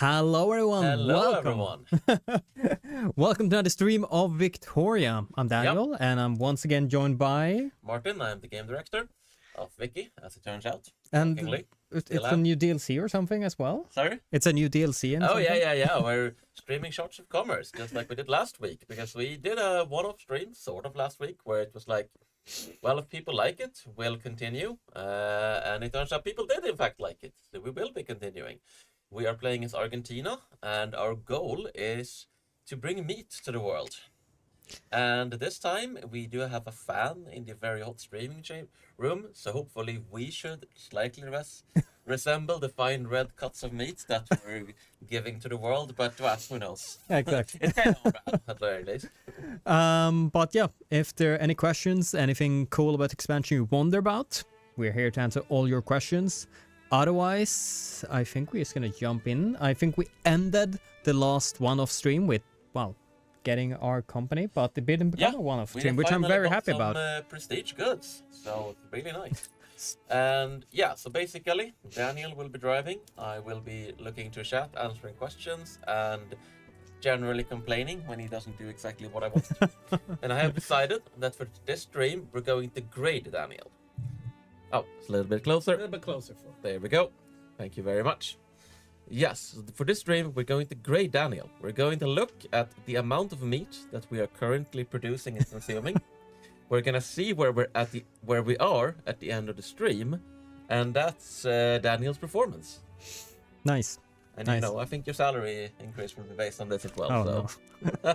Hello everyone, Hello welcome. everyone. Welcome to another stream of Victoria. I'm Daniel, and I'm once again joined by... Martin, I'm the game director of Vicky, as it turns out. And Shockingly. it's Still a am. new DLC or something as well? Sorry? It's a new DLC and Oh, something? yeah. We're streaming Shots of Commerce, just like we did last week. Because we did a one-off stream, sort of, last week, where it was like, well, if people like it, we'll continue. And it turns out people did, in fact, like it. So we will be continuing. We are playing as Argentina, and our goal is to bring meat to the world. And this time, we do have a fan in the very hot streaming room, so hopefully we should slightly resemble the fine red cuts of meat that we're giving to the world, but well, who knows? Exactly. It's kind of bad, at the very least. But yeah, if there are any questions, anything cool about expansion you wonder about, we're here to answer all your questions. Otherwise, I think we're just gonna jump in. I think we ended the last one-off stream with, well, getting our company, but it didn't become a one-off stream, which I'm very happy about. Prestige goods, so it's really nice. And yeah, so basically, Daniel will be driving. I will be looking to chat, answering questions, and generally complaining when he doesn't do exactly what I want. And I have decided that for this stream, we're going to grade Daniel. Oh, it's a little bit closer. A little bit closer. There we go. Thank you very much. Yes, for this stream, we're going to grade Daniel. We're going to look at the amount of meat that we are currently producing and consuming. We're gonna see where we are at the end of the stream, and that's Daniel's performance. Nice. And nice. you know, I think your salary increase will be based on this as well. Oh, so. no.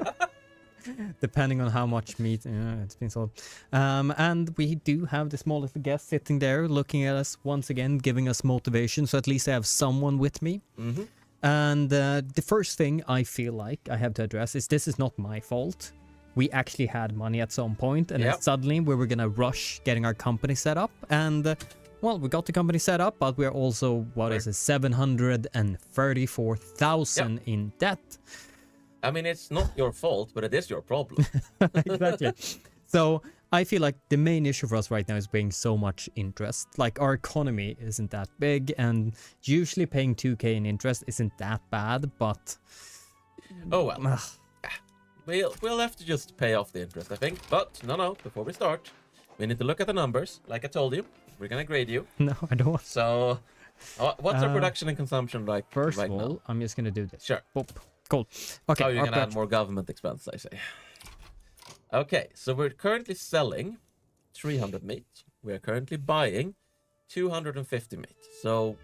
Depending on how much meat it's been sold. And we do have the small little guest sitting there looking at us once again, giving us motivation, so at least I have someone with me. Mm-hmm. And the first thing I feel like I have to address is this is not my fault. We actually had money at some point, and then suddenly we were gonna rush getting our company set up, and well, we got the company set up, but we're also, what is it, 734,000 in debt. I mean, it's not your fault, but it is your problem. Exactly. So I feel like the main issue for us right now is paying so much interest. Like, our economy isn't that big, and usually paying 2k in interest isn't that bad, but oh well. We'll have to just pay off the interest, I think. But no, before we start, we need to look at the numbers. Like I told you, we're gonna grade you. No, I don't want. So, what's our production and consumption like first right of all, now? I'm just gonna do this. Sure. Boop. Cool. Okay. Oh, you're gonna add more government expense, I say. Okay, so we're currently selling 300 meat. We are currently buying 250 meat. So.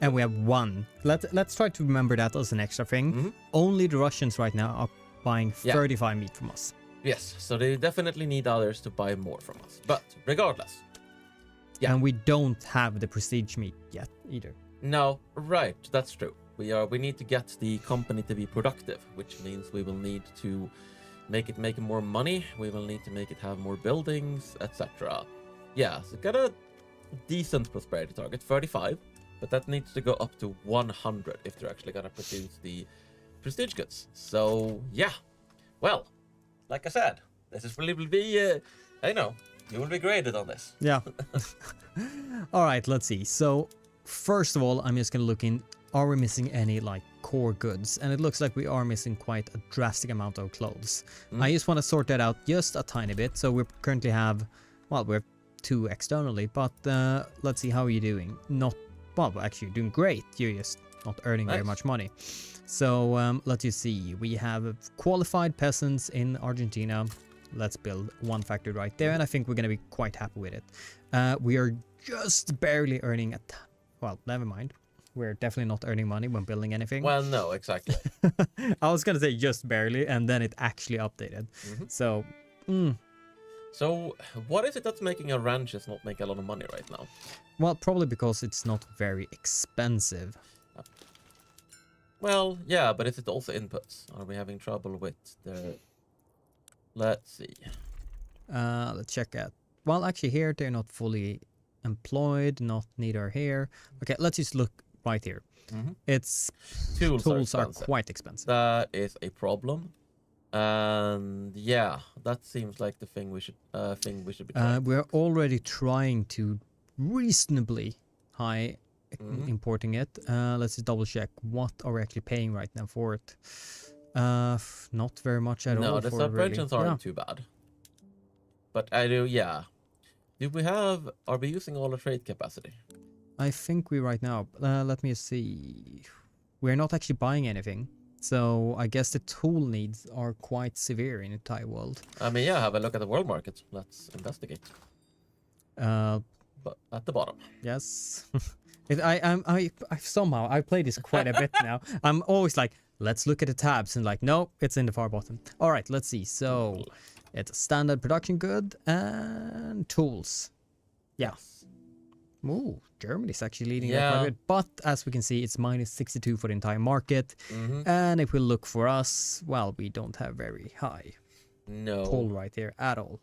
And we have one. Let's try to remember that as an extra thing. Mm-hmm. Only the Russians right now are buying 35 meat from us. Yes, so they definitely need others to buy more from us. But regardless. Yeah. And we don't have the prestige meat yet either. No, right, that's true. We need to get the company to be productive, which means we will need to make it more money. We will need to make it have more buildings, etc. Yeah, so got a decent prosperity target, 35, but that needs to go up to 100 if they're actually gonna produce the prestige goods. So yeah, well, like I said, this is really will be. I know you will be graded on this. Yeah. All right, let's see. So first of all, I'm just gonna look in. Are we missing any like core goods? And it looks like we are missing quite a drastic amount of clothes. I just want to sort that out just a tiny bit. So we currently have, well, we're 2 externally, but let's see, how are you doing? Not, well, actually you're doing great. You're just not earning very much money. So let's just see. We have qualified peasants in Argentina. Let's build one factory right there, and I think we're going to be quite happy with it. We are just barely earning well, never mind. We're definitely not earning money when building anything. Well, no, exactly. I was going to say just barely, and then it actually updated. Mm-hmm. So, So what is it that's making our ranches not make a lot of money right now? well, probably because it's not very expensive. Well, yeah, but is it also inputs? Are we having trouble with the... Let's see. Let's check out. Well, actually here, they're not fully employed, not neither here. Okay, let's just look right here. Mm-hmm. It's Tools are quite expensive. That is a problem. And yeah, that seems like the thing we should be trying. We're already trying to reasonably high importing it. Let's just double check. What are we actually paying right now for it? Not very much at all. No, the for it, subventions really. aren't too bad. But I do, yeah. Are we using all the trade capacity? I think we right now, let me see. We're not actually buying anything. So I guess the tool needs are quite severe in the Thai world. I mean, yeah, have a look at the world market. Let's investigate. But at the bottom. Yes. I somehow, I play this quite a bit now. I'm always like, let's look at the tabs and like, nope, it's in the far bottom. All right, let's see. So it's a standard production good and tools. Yeah. Ooh, Germany's actually leading that quite a bit. But as we can see, it's minus 62 for the entire market. And if we look for us, well, we don't have very high pull right here at all.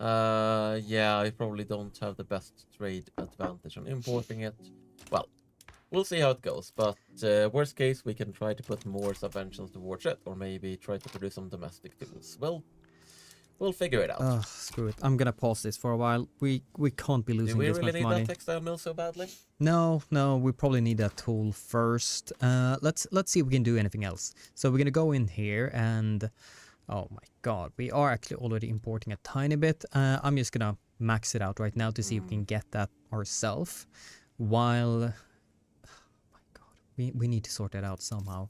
Yeah, I probably don't have the best trade advantage on importing it. Well, we'll see how it goes. But worst case, we can try to put more subventions towards it, or maybe try to produce some domestic tools. Well, we'll figure it out. Screw it. I'm gonna pause this for a while. We can't be losing this much money. Do we really need that textile mill so badly? No, we probably need that tool first. Let's see if we can do anything else. So we're gonna go in here and oh my god, we are actually already importing a tiny bit. I'm just gonna max it out right now to see if we can get that ourselves. While oh my god, we need to sort that out somehow.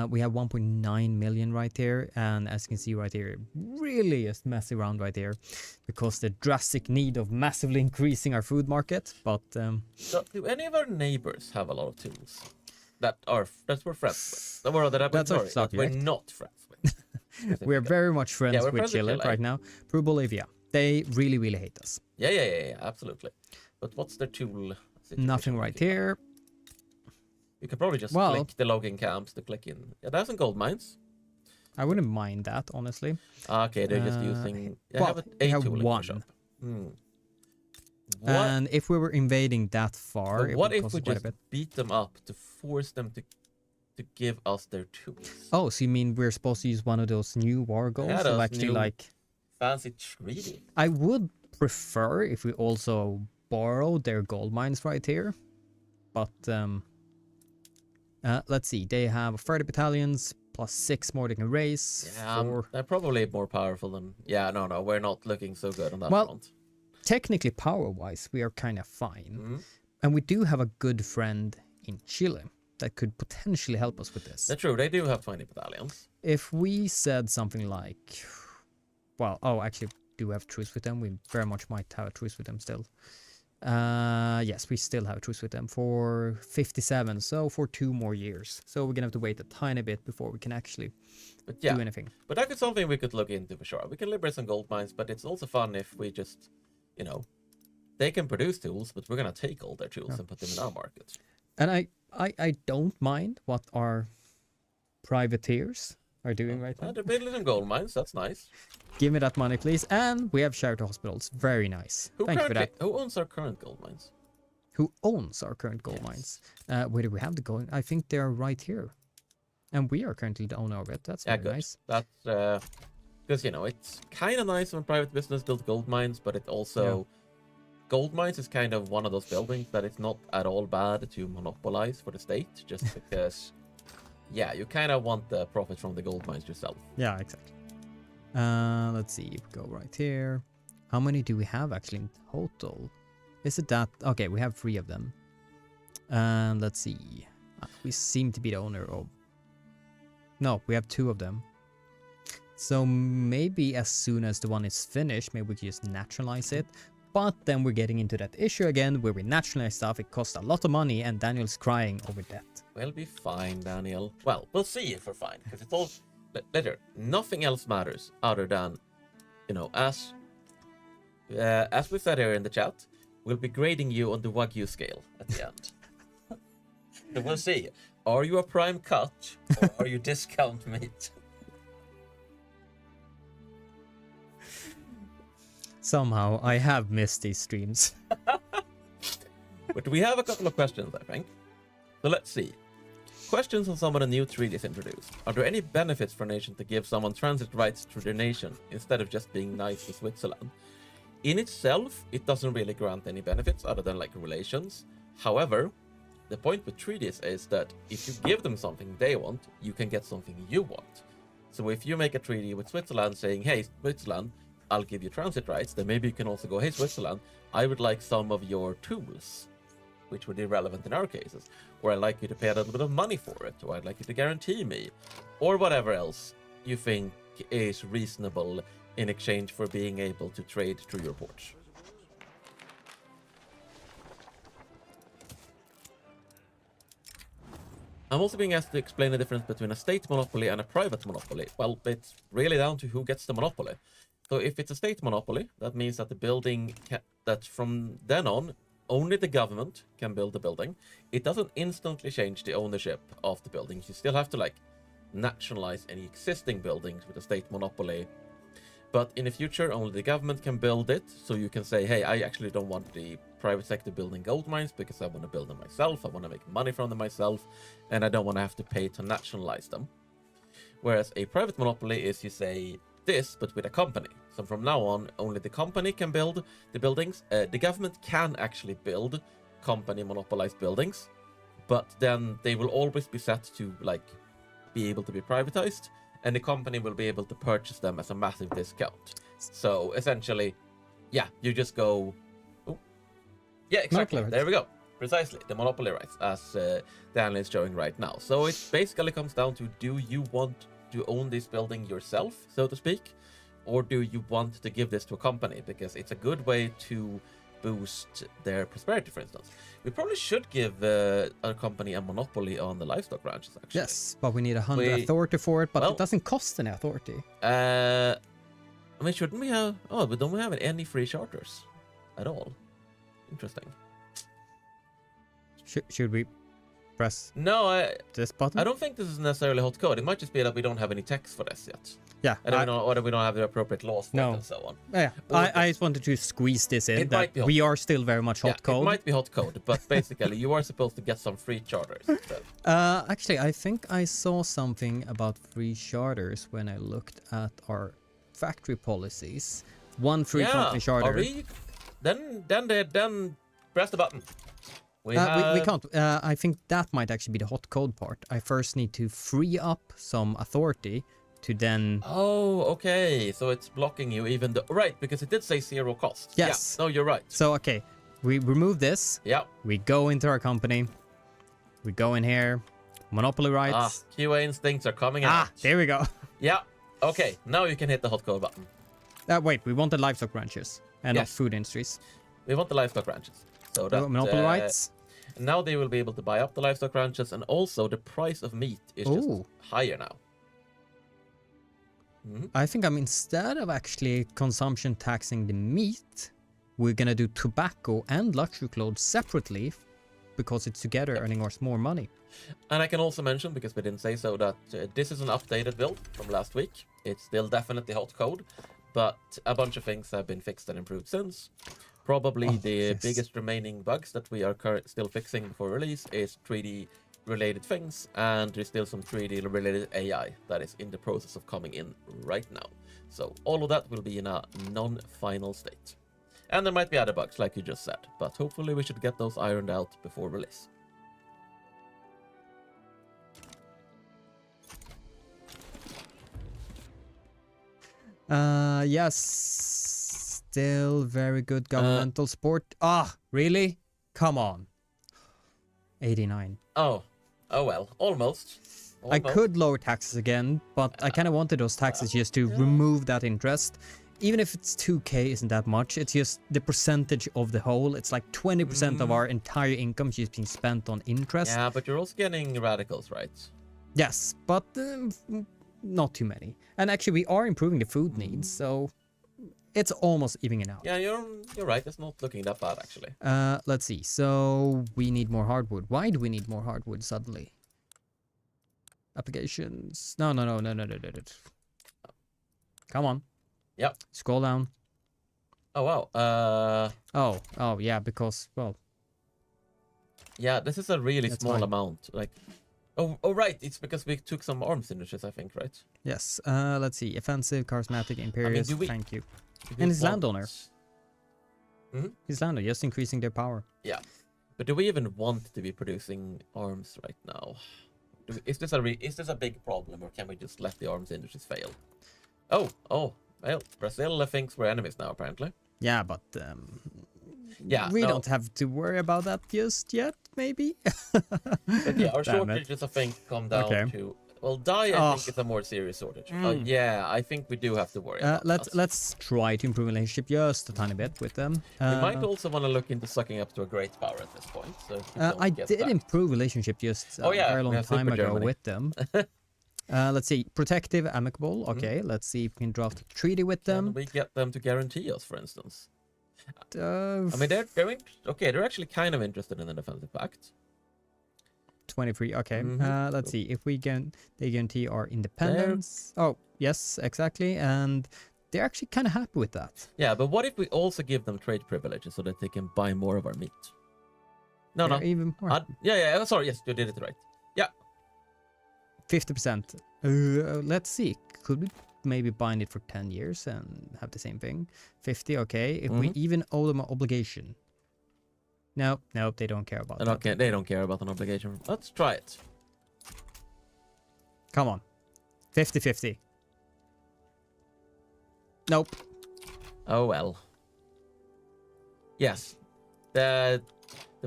We have 1.9 million right here, and as you can see right here, really is messing around right here because the drastic need of massively increasing our food market. But so do any of our neighbors have a lot of tools that we're friends with? That we're not friends with. We're very much friends with Chile right now. Peru, Bolivia, they really hate us. Yeah, absolutely. But what's their tool? Nothing right here. You could probably just click the logging camps to click in. Yeah, there's some gold mines. I wouldn't mind that, honestly. Okay, they're just using... they have one. And if we were invading that far... What if we just beat them up to force them to give us their tools? Oh, so you mean we're supposed to use one of those new war goals to actually like... Fancy treaty. I would prefer if we also borrow their gold mines right here. But... let's see, they have 30 battalions plus 6 more they can raise. Yeah, they're probably more powerful than... Yeah, no, we're not looking so good on that front. Technically, power-wise, we are kind of fine. And we do have a good friend in Chile that could potentially help us with this. That's true, they do have 20 battalions. If we said something like... Well, actually, do have a truce with them. We very much might have a truce with them still. Yes, we still have a truce with them for 57, so for 2 more years. So we're gonna have to wait a tiny bit before we can actually do anything. But that's something we could look into for sure. We can liberate some gold mines, but it's also fun if we just, they can produce tools, but we're gonna take all their tools and put them in our market. And I don't mind what our privateers are doing right now. They're building some gold mines, that's nice. Give me that money, please. And we have charity hospitals. Very nice. Thank you for that. Who owns our current gold mines? Who owns our current gold mines? Where do we have the gold? I think they're right here. And we are currently the owner of it. That's very nice. That's because, it's kind of nice when private business builds gold mines, but it also... Gold mines is kind of one of those buildings that it's not at all bad to monopolize for the state, just because... Yeah, you kind of want the profit from the gold mines yourself. Yeah, exactly. Let's see. We go right here. How many do we have actually in total? Is it that? Okay, we have 3 of them. Let's see. We seem to be the owner of... No, we have 2 of them. So maybe as soon as the one is finished, maybe we can just nationalize it. But then we're getting into that issue again where we nationalize stuff. It costs a lot of money and Daniel's crying over debt. We'll be fine, Daniel. Well, we'll see if we're fine, because it's all... Later, nothing else matters other than, as we said here in the chat, we'll be grading you on the Wagyu scale at the end. So we'll see. Are you a prime cut or are you discount meat? Somehow, I have missed these streams. But we have a couple of questions, I think. So let's see. Questions on some of the new treaties introduced. Are there any benefits for a nation to give someone transit rights through their nation instead of just being nice to Switzerland? In itself, it doesn't really grant any benefits other than relations. However, the point with treaties is that if you give them something they want, you can get something you want. So if you make a treaty with Switzerland saying, hey, Switzerland, I'll give you transit rights, then maybe you can also go, hey, Switzerland, I would like some of your tools, which would be relevant in our cases. Or I'd like you to pay a little bit of money for it, or I'd like you to guarantee me, or whatever else you think is reasonable in exchange for being able to trade through your ports. I'm also being asked to explain the difference between a state monopoly and a private monopoly. Well, it's really down to who gets the monopoly. So if it's a state monopoly, that means that the building, that from then on, only the government can build the building. It doesn't instantly change the ownership of the buildings. You still have to like nationalize any existing buildings with a state monopoly. But in the future, only the government can build it. So you can say, hey, I actually don't want the private sector building gold mines because I want to build them myself. I want to make money from them myself. And I don't want to have to pay to nationalize them. Whereas a private monopoly is, you say, this, but with a company. So from now on, only the company can build the buildings. The government can actually build company monopolized buildings. But then they will always be set to like be able to be privatized. And the company will be able to purchase them as a massive discount. So essentially, yeah, you just go. Oh, yeah, exactly. There we go. Precisely, the monopoly rights, as Daniel is showing right now. So it basically comes down to: do you want to own this building yourself, so to speak, or do you want to give this to a company? Because it's a good way to boost their prosperity, for instance. We probably should give a company a monopoly on the livestock ranches, actually. Yes, but we need 100 authority for it, but it doesn't cost any authority. I mean, shouldn't we have... Oh, but don't we have any free charters at all? Interesting. Should we press this button? I don't think this is necessarily hot code. It might just be that we don't have any text for this yet. Yeah. And or that we don't have the appropriate laws for it and so on. Yeah, I just wanted to squeeze this in. We are still very much hot code. It might be hot code, but basically you are supposed to get some free charters. Actually, I think I saw something about free charters when I looked at our factory policies. One free company charter. Are we? Then press the button. We can't. I think that might actually be the hot code part. I first need to free up some authority to then... Oh, okay. So it's blocking you even though... Right, because it did say 0 cost. Yes. Yeah, no, you're right. So, okay. We remove this. Yeah. We go into our company. We go in here. Monopoly rights. QA instincts are coming out. There we go. Yeah. Okay, now you can hit the hot code button. Wait, we want the livestock ranches and not food industries. We want the livestock ranches. So that... Monopoly rights. Now they will be able to buy up the livestock ranches, and also the price of meat is just higher now. I think instead of actually consumption taxing the meat, we're gonna do tobacco and luxury clothes separately because it's together earning us more money. And I can also mention, because we didn't say so, that this is an updated build from last week. It's still definitely hot code, but a bunch of things have been fixed and improved since. Probably the biggest remaining bugs that we are still fixing before release is treaty related things, and there's still some treaty related AI that is in the process of coming in right now. So all of that will be in a non-final state. And there might be other bugs like you just said, but hopefully we should get those ironed out before release. Yes, still very good governmental support. Really? Come on. 89. Oh well, almost. I could lower taxes again, but I kind of wanted those taxes just to remove that interest. Even if it's 2k isn't that much, it's just the percentage of the whole. It's like 20% of our entire income just being spent on interest. Yeah, but you're also getting radicals, right? Yes, but not too many. And actually we are improving the food needs, so it's almost evening out. Yeah, you're right. It's not looking that bad, actually. Let's see. So we need more hardwood. Why do we need more hardwood suddenly? Applications. No. Come on. Yep. Scroll down. Oh, wow. Oh, yeah, because, well... Yeah, this is a really small amount. Like, oh, right. It's because we took some arms industries, I think, right? Yes. Let's see. Offensive, charismatic, imperious. Thank you. And his landowner. His landowner, just increasing their power. Yeah. But do we even want to be producing arms right now? Is this a big problem, or can we just let the arms industries fail? Oh, well, Brazil thinks we're enemies now, apparently. Yeah, but Yeah, we no. don't have to worry about that just yet, maybe. But yeah, our Damn it. shortages, I think, come down to... Well, dye, I think, is a more serious shortage. Yeah, I think we do have to worry about that. Let's try to improve relationship just a tiny bit with them. We might also want to look into sucking up to a great power at this point. So I did improve relationship just a very long time ago with them. Let's see, protective, amicable. Okay, let's see if we can draft a treaty with them. Can we get them to guarantee us, for instance? I mean, they're actually kind of interested in the defensive pact. 23. Okay. Let's see if they guarantee our independence. Oh, yes, exactly. And they're actually kind of happy with that. Yeah, but what if we also give them trade privileges so that they can buy more of our meat? No. Even more. Yeah. Sorry, yes, you did it right. Yeah. 50%. Let's see. Could we maybe bind it for 10 years and have the same thing? 50. Okay. If we even owe them an obligation. No, they don't care about that. Okay, they don't care about an obligation. Let's try it. Come on. 50-50. Nope. Oh well. Yes. The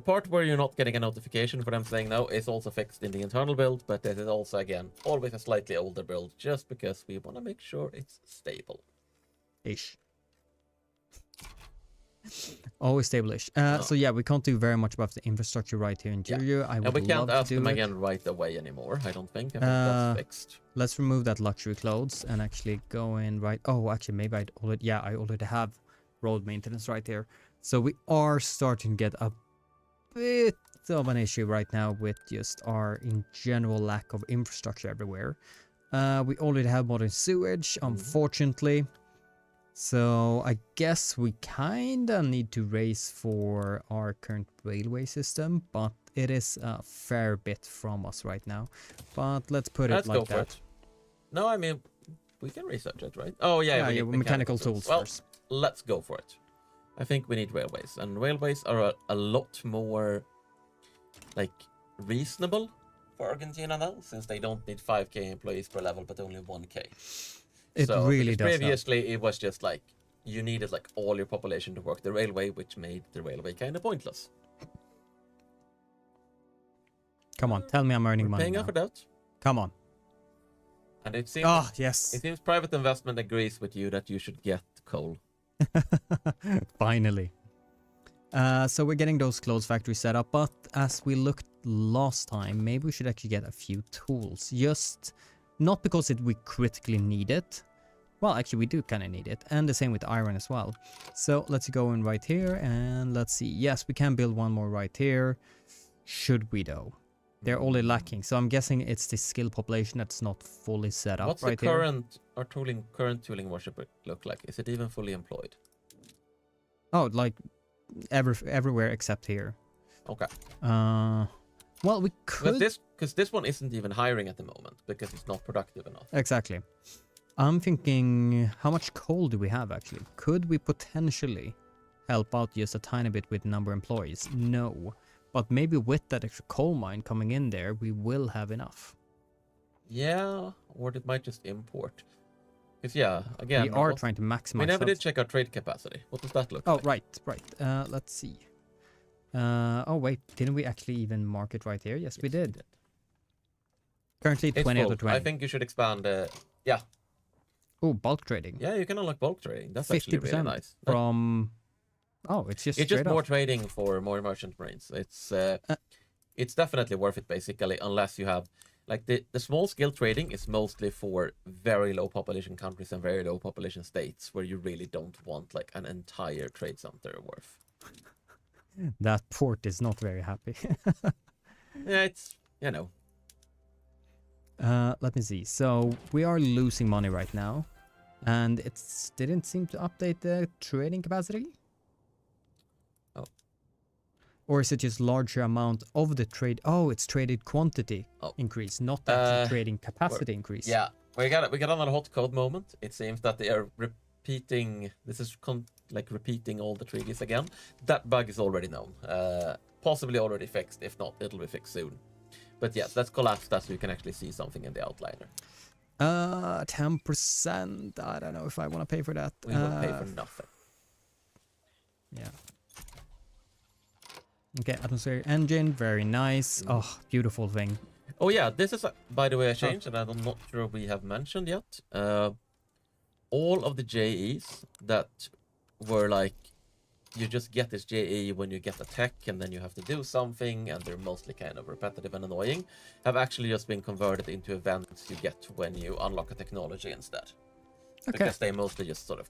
part where you're not getting a notification for them saying no is also fixed in the internal build, but it is also, again, always a slightly older build, just because we want to make sure it's stable. Ish. Always stable-ish. So yeah, we can't do very much about the infrastructure right here in Georgia. And we can't ask them again right away anymore, I don't think. I think that's fixed. Let's remove that luxury clothes and actually go in right... Oh, actually, maybe I already have road maintenance right here. So we are starting to get a bit of an issue right now with just our, in general, lack of infrastructure everywhere. We already have modern sewage, unfortunately. So I guess we kinda need to race for our current railway system, but it is a fair bit from us right now. But let's put it like that. It. No, I mean, we can research it, right? Oh yeah, yeah, mechanical tools first. Let's go for it. I think we need railways, and railways are a lot more like reasonable for Argentina now, since they don't need 5k employees per level, but only 1k. It really does. Previously, it was just like you needed like all your population to work the railway, which made the railway kind of pointless. Come on, tell me I'm earning money. Paying off for that. Come on. And it seems. Oh yes. It seems private investment agrees with you that you should get coal. Finally. So we're getting those clothes factories set up, but as we looked last time, maybe we should actually get a few tools. Just not because we critically need it. Well, actually, we do kind of need it. And the same with iron as well. So let's go in right here and let's see. Yes, we can build one more right here. Should we though? They're only lacking. So I'm guessing it's the skill population that's not fully set up. What's right the current tooling worship look like? Is it even fully employed? Oh, like everywhere except here. Okay. Well, we could... Because this one isn't even hiring at the moment, because it's not productive enough. Exactly. I'm thinking, how much coal do we have, actually? Could we potentially help out just a tiny bit with number of employees? No. But maybe with that extra coal mine coming in there, we will have enough. Yeah, or it might just import. Because, yeah, again... We are trying to maximize... We never did check our trade capacity. What does that look like? Oh, right. Let's see. Oh, wait. Didn't we actually even mark it right here? Yes, we did. Currently 20 out of 20. I think you should expand... yeah. Oh, bulk trading. Yeah, you can unlock bulk trading. That's actually really nice. From... Oh, it's just more trading for more merchant marines. It's definitely worth it, basically, unless you have... Like, the small scale trading is mostly for very low population countries and very low population states where you really don't want, like, an entire trade center worth. That port is not very happy. Yeah, it's, you know. Let me see. So we are losing money right now, and it didn't seem to update the trading capacity. Oh. Or is it just larger amount of the trade? Oh, it's traded quantity increase, not actually trading capacity increase. Yeah, we got another hot code moment. It seems that they are repeating. This is like repeating all the treaties again. That bug is already known. Possibly already fixed. If not, it'll be fixed soon. But yes, let's collapse that so you can actually see something in the outliner. 10%. I don't know if I want to pay for that. We will pay for nothing. Yeah. Okay, atmospheric engine, very nice. Oh, beautiful thing. Oh yeah, this is by the way a change, and I'm not sure we have mentioned yet. All of the JEs that were like, you just get this JE when you get a tech, and then you have to do something, and they're mostly kind of repetitive and annoying, have actually just been converted into events you get when you unlock a technology instead. Okay. Because they mostly just sort of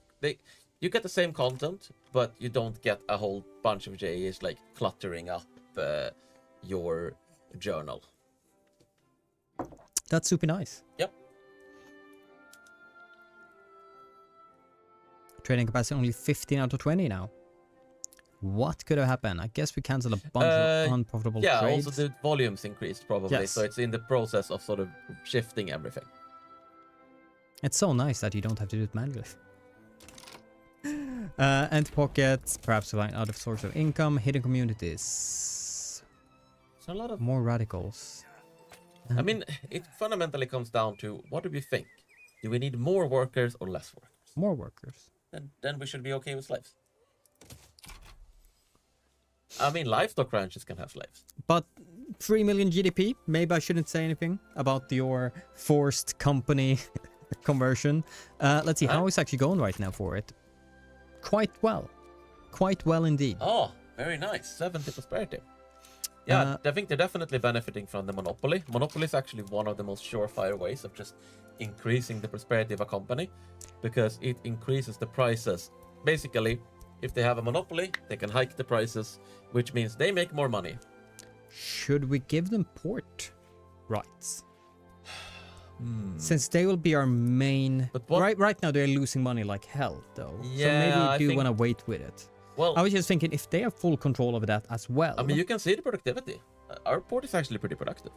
you get the same content, but you don't get a whole bunch of JEs like cluttering up your journal. That's super nice. Yep. Trading capacity only 15 out of 20 now. What could have happened? I guess we canceled a bunch of unprofitable trades. Yeah, also the volumes increased probably, yes. So it's in the process of sort of shifting everything. It's so nice that you don't have to do it manually. Empty pockets, perhaps find other source of income, hidden communities. So a lot of more radicals. I mean, it fundamentally comes down to what do we think? Do we need more workers or less workers? More workers. Then we should be okay with slaves. I mean, livestock ranches can have slaves. But 3 million GDP? Maybe I shouldn't say anything about your forced company conversion. Let's see, how is actually going right now for it? Quite well. Quite well indeed. Oh, very nice. 70 prosperity. Yeah, I think they're definitely benefiting from the monopoly. Monopoly is actually one of the most surefire ways of just increasing the prosperity of a company, because it increases the prices. Basically, if they have a monopoly, they can hike the prices, which means they make more money. Should we give them port rights? Since they will be our main... But right now they're losing money like hell, though. Yeah, so maybe we do want to wait with it. Well, I was just thinking, if they have full control over that as well... I mean, you can see the productivity. Our port is actually pretty productive.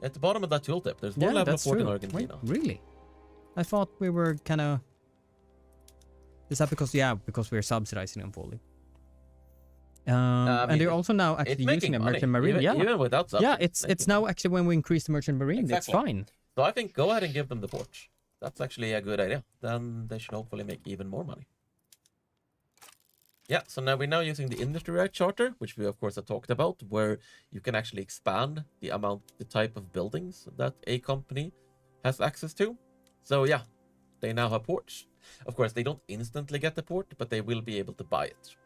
At the bottom of that tooltip, there's one level of port in Argentina. Wait, really? I thought we were kind of... Is that because... Yeah, because we're subsidizing them fully. And they're also now actually using the merchant marine. Even without subsidies. Yeah, it's now actually when we increase the merchant marine, it's fine. So I think go ahead and give them the port. That's actually a good idea. Then they should hopefully make even more money. Yeah, so now we're now using the industry right charter, which we of course have talked about, where you can actually expand the type of buildings that a company has access to. So yeah, they now have ports. Of course, they don't instantly get the port, but they will be able to buy it.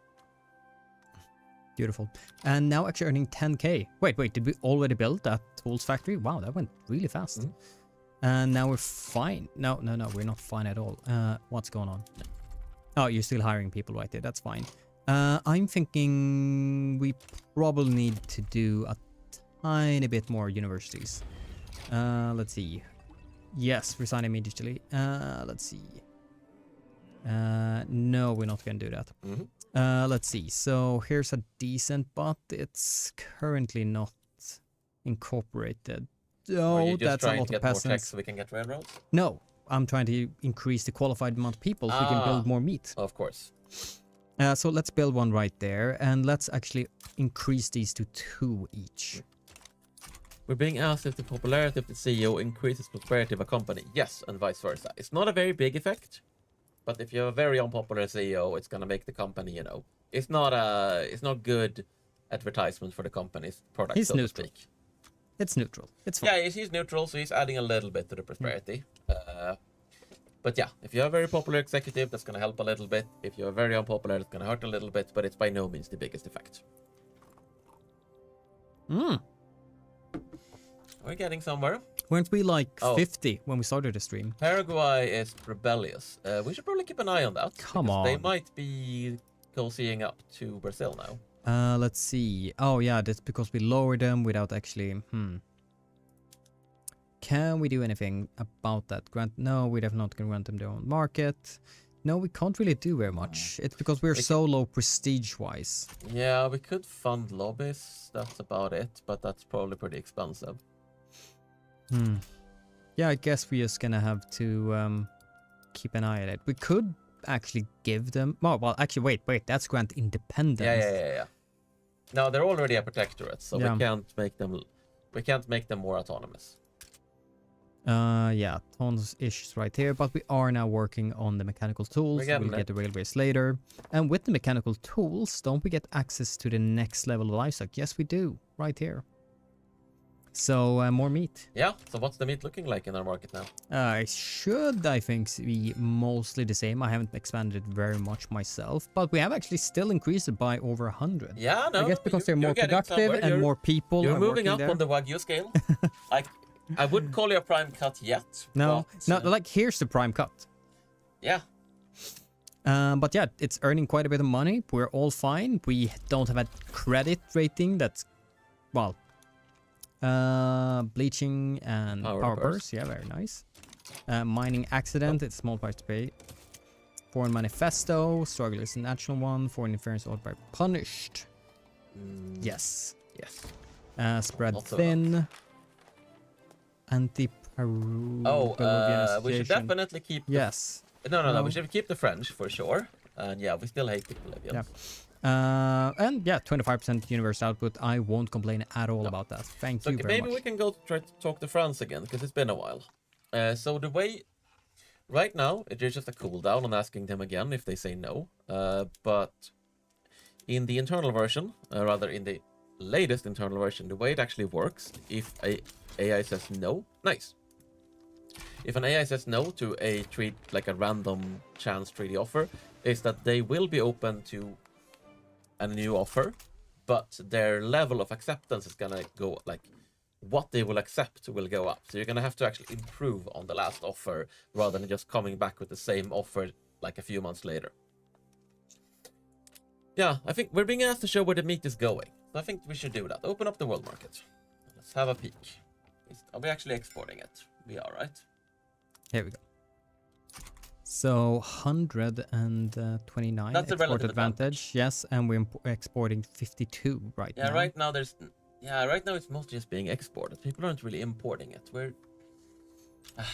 Beautiful. And now actually earning 10k. Wait, did we already build that tools factory? Wow, that went really fast. And now we're fine. No, we're not fine at all. What's going on? Oh, you're still hiring people right there. That's fine. I'm thinking we probably need to do a tiny bit more universities. Let's see. Yes, resign immediately. Let's see. No, we're not going to do that. Let's see. So here's a decent, but it's currently not incorporated. Oh, that's a lot of peasants. More so we can get railroads? No, I'm trying to increase the qualified amount of people so we can build more meat. Of course. So let's build one right there, and let's actually increase these to 2 each. We're being asked if the popularity of the CEO increases prosperity of a company. Yes, and vice versa. It's not a very big effect, but if you have a very unpopular CEO, it's gonna make the company, you know, it's not good advertisement for the company's product. He's so neutral. To speak. It's neutral. It's fine. Yeah, he's neutral, so he's adding a little bit to the prosperity. But yeah, if you have a very popular executive, that's going to help a little bit. If you're very unpopular, it's going to hurt a little bit, but it's by no means the biggest effect. We're getting somewhere. Weren't we like 50 when we started the stream? Paraguay is rebellious. We should probably keep an eye on that. Come on. They might be cozying up to Brazil now. Let's see. Oh yeah, that's because we lowered them without actually... Can we do anything about that? No, we're definitely not going to grant them their own market. No, we can't really do very much. It's because we're so low prestige-wise. Yeah, we could fund lobbies. That's about it, but that's probably pretty expensive. Yeah, I guess we're just going to have to keep an eye on it. We could actually give them... Oh, well, actually, wait. That's grant independence. Yeah. No, they're already a protectorate, so Yeah. we can't make them more autonomous. Yeah, tons of issues right here, but we are now working on the mechanical tools. We'll get the railways later. And with the mechanical tools, don't we get access to the next level of livestock? Yes, we do, right here. So, more meat. Yeah, so what's the meat looking like in our market now? It should, I think, be mostly the same. I haven't expanded it very much myself, but we have actually still increased it by over 100. Yeah, no. I guess because they're more productive and more people You're are moving working up there. on the Wagyu scale. I wouldn't call you a prime cut yet. No, but, like here's the prime cut. Yeah. But yeah, it's earning quite a bit of money. We're all fine. We don't have a credit rating that's, well, bleaching and power burst. Yeah, very nice. Mining accident, it's small price to pay. Foreign manifesto, struggle is a natural one. Foreign interference ought by punished. Yes. Spread Not so thin. Anti-Peru. We should definitely keep. Yes. No. We should keep the French for sure. And yeah, we still hate the Bolivians. Yeah. And yeah, 25% universe output. I won't complain at all about that. Thank you very much. Maybe we can go try to talk to France again because it's been a while. So the way right now there's just a cooldown on asking them again if they say no. But in the internal version, rather in the latest internal version, the way it actually works, if a AI says no, nice. If an AI says no to a treat, like a random chance treaty offer, is that they will be open to a new offer, but their level of acceptance is gonna go, like, what they will accept will go up. So you're gonna have to actually improve on the last offer rather than just coming back with the same offer like a few months later. Yeah, I think we're being asked to show where the meat is going. So I think we should do that. Open up the world market. Let's have a peek. Are we actually exporting it? We are, right? Here we go. So 129 That's a export relative advantage. Yes, and we're exporting 52 right now. Yeah, right now it's mostly just being exported. People aren't really importing it.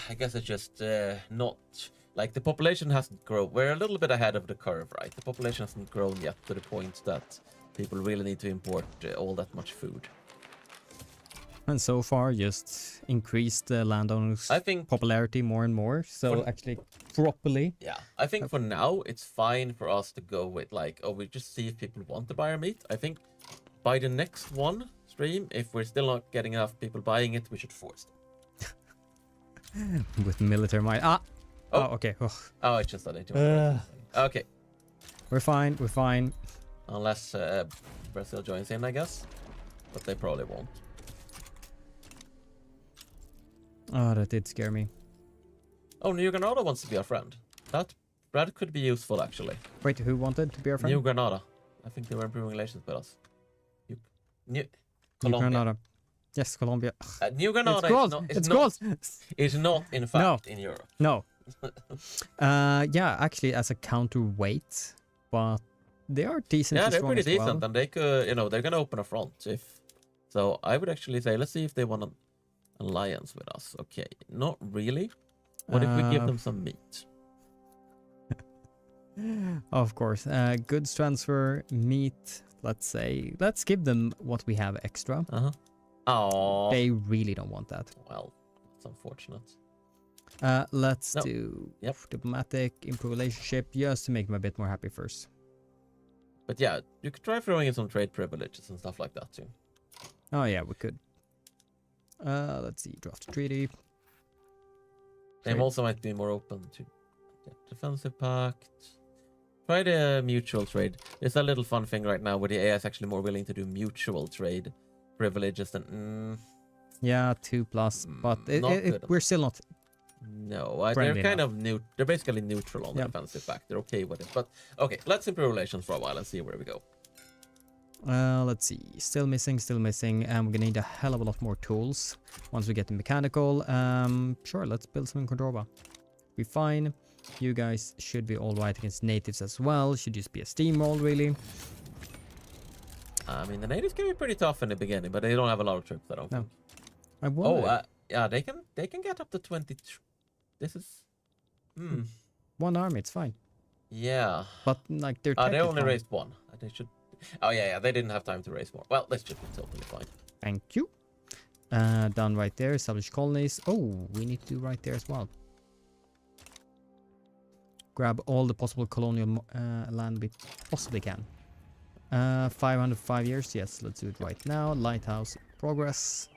I guess it's just not like the population hasn't grown. We're a little bit ahead of the curve, right? The population hasn't grown yet to the point that people really need to import all that much food. And so far, just increased the landowners' popularity more and more. So actually, properly. Yeah, I think for now, it's fine for us to go with like, we just see if people want to buy our meat. I think by the next one stream, if we're still not getting enough people buying it, we should force them. With military might. Okay. Oh, it's just that I okay. We're fine. Unless Brazil joins in, I guess. But they probably won't. Oh, that did scare me. Oh, New Granada wants to be our friend. That could be useful, actually. Wait, who wanted to be our friend? New Granada. I think they were improving relations with us. New Granada. Yes, Colombia. New Granada is not, in fact, in Europe. No. Yeah, actually, as a counterweight, but they are decent. Yeah, they're pretty decent, well. And they could, they're gonna open a front. So I would actually say, let's see if they want an alliance with us. Okay, not really. What if we give them some meat? Of course, goods transfer, meat. Let's give them what we have extra. Oh, they really don't want that. Well, it's unfortunate. Let's do diplomatic, improve relationship, just to make them a bit more happy first. But yeah, you could try throwing in some trade privileges and stuff like that too. Oh yeah, we could. Let's see, draft a treaty. They also might be more open to defensive pact. Try the mutual trade. There's a little fun thing right now where the AI is actually more willing to do mutual trade privileges than. Yeah, 2+, but we're still not. No, they're kind of new. They're basically neutral on the defensive pact. They're okay with it. But okay, let's improve relations for a while and see where we go. Let's see. Still missing. And we're gonna need a hell of a lot more tools once we get the mechanical. Sure, let's build some in Cordoba. Be fine. You guys should be all right against natives as well. Should just be a steamroll, really. I mean, the natives can be pretty tough in the beginning, but they don't have a lot of troops, I don't think. I wonder. Yeah, they can get up to 23. This is. 1 army, it's fine. Yeah. But like their They tech is only fine. raised 1. They should. Oh yeah, they didn't have time to raise more. Well, this should be totally fine. Thank you. Done right there. Establish colonies. Oh, we need to do right there as well. Grab all the possible colonial land we possibly can. 505 years. Yes, let's do it right now. Lighthouse progress.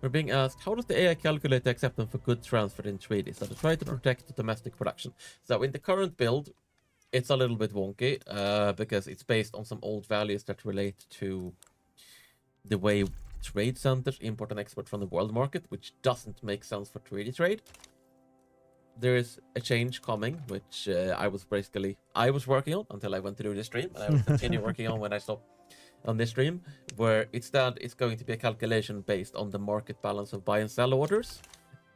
We're being asked, how does the AI calculate the acceptance for goods transferred in treaties? So to try to protect the domestic production. So in the current build, it's a little bit wonky because it's based on some old values that relate to the way trade centers import and export from the world market, which doesn't make sense for treaty trade. There is a change coming, which I was working on until I went to do this stream, and I will continue working on when I stop on this stream, where it's going to be a calculation based on the market balance of buy and sell orders,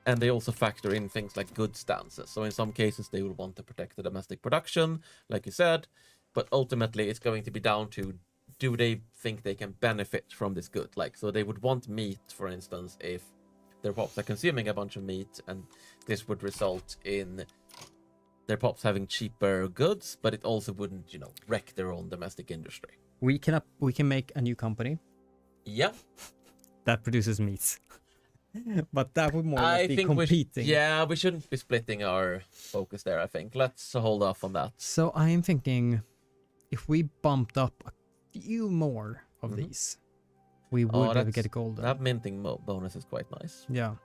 and they also factor in things like good stances. So in some cases they will want to protect the domestic production, like you said, but ultimately it's going to be down to, do they think they can benefit from this good? Like, so they would want meat, for instance, if their pops are consuming a bunch of meat, and this would result in their pops having cheaper goods, but it also wouldn't, wreck their own domestic industry. We can make a new company. Yeah. That produces meats. But that would more or less I be think competing. we shouldn't be splitting our focus there, I think. Let's hold off on that. So I am thinking if we bumped up a few more of these, we would be able to get a golden. That minting bonus is quite nice. Yeah.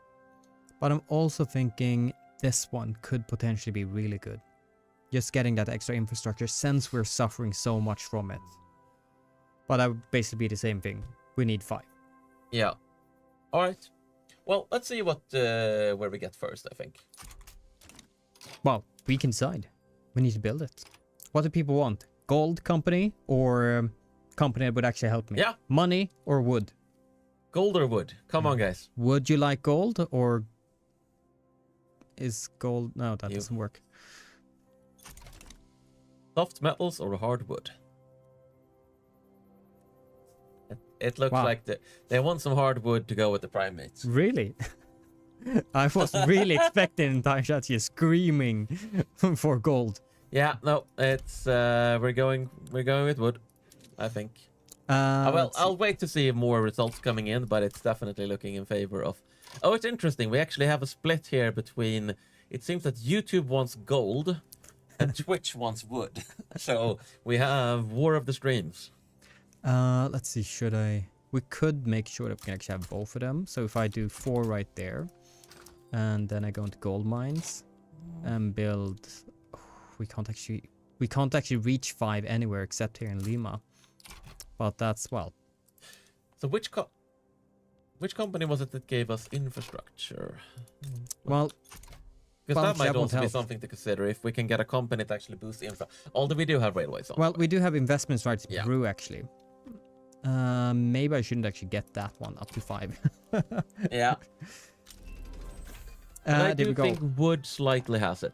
But I'm also thinking this one could potentially be really good. Just getting that extra infrastructure since we're suffering so much from it. But that would basically be the same thing. We need 5. Yeah. All right. Well, let's see where we get first, I think. Well, we can decide. We need to build it. What do people want? Gold company or company that would actually help me? Yeah. Money or wood? Gold or wood? Come on, guys. Would you like gold or is gold? No, that doesn't work. Soft metals or hardwood? It looks like they want some hardwood to go with the primates. Really? I was really expecting entire chat here screaming for gold. Yeah, no, it's we're going with wood, I think. Well, I'll wait to see more results coming in, but it's definitely looking in favor of. Oh, it's interesting. We actually have a split here between. It seems that YouTube wants gold, and Twitch wants wood. So we have war of the streams. Let's see. Should I? We could make sure that we can actually have both of them. So if I do 4 right there, and then I go into gold mines and build. We can't actually reach 5 anywhere except here in Lima. But that's well. So which company was it that gave us infrastructure? Well, because that might also be something to consider if we can get a company to actually boost the infra. Although we do have railways on. Well, we do have investments rights in Peru actually. Maybe I shouldn't actually get that one up to 5. Yeah. I do there we go. think wood slightly has it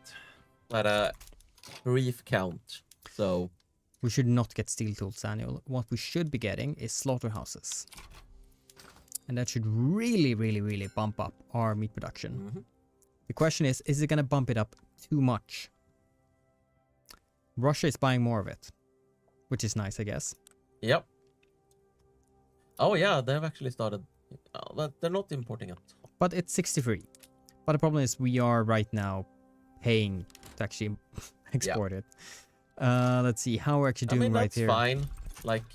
at a brief count. So we should not get steel tools, Daniel. What we should be getting is slaughterhouses. And that should really, really, really bump up our meat production. The question is it going to bump it up too much? Russia is buying more of it, which is nice, I guess. Yep. Oh yeah, they've actually started. But they're not importing it. But it's 63. But the problem is we are right now paying to actually export it. Let's see how we're actually doing right here. That's fine. Like,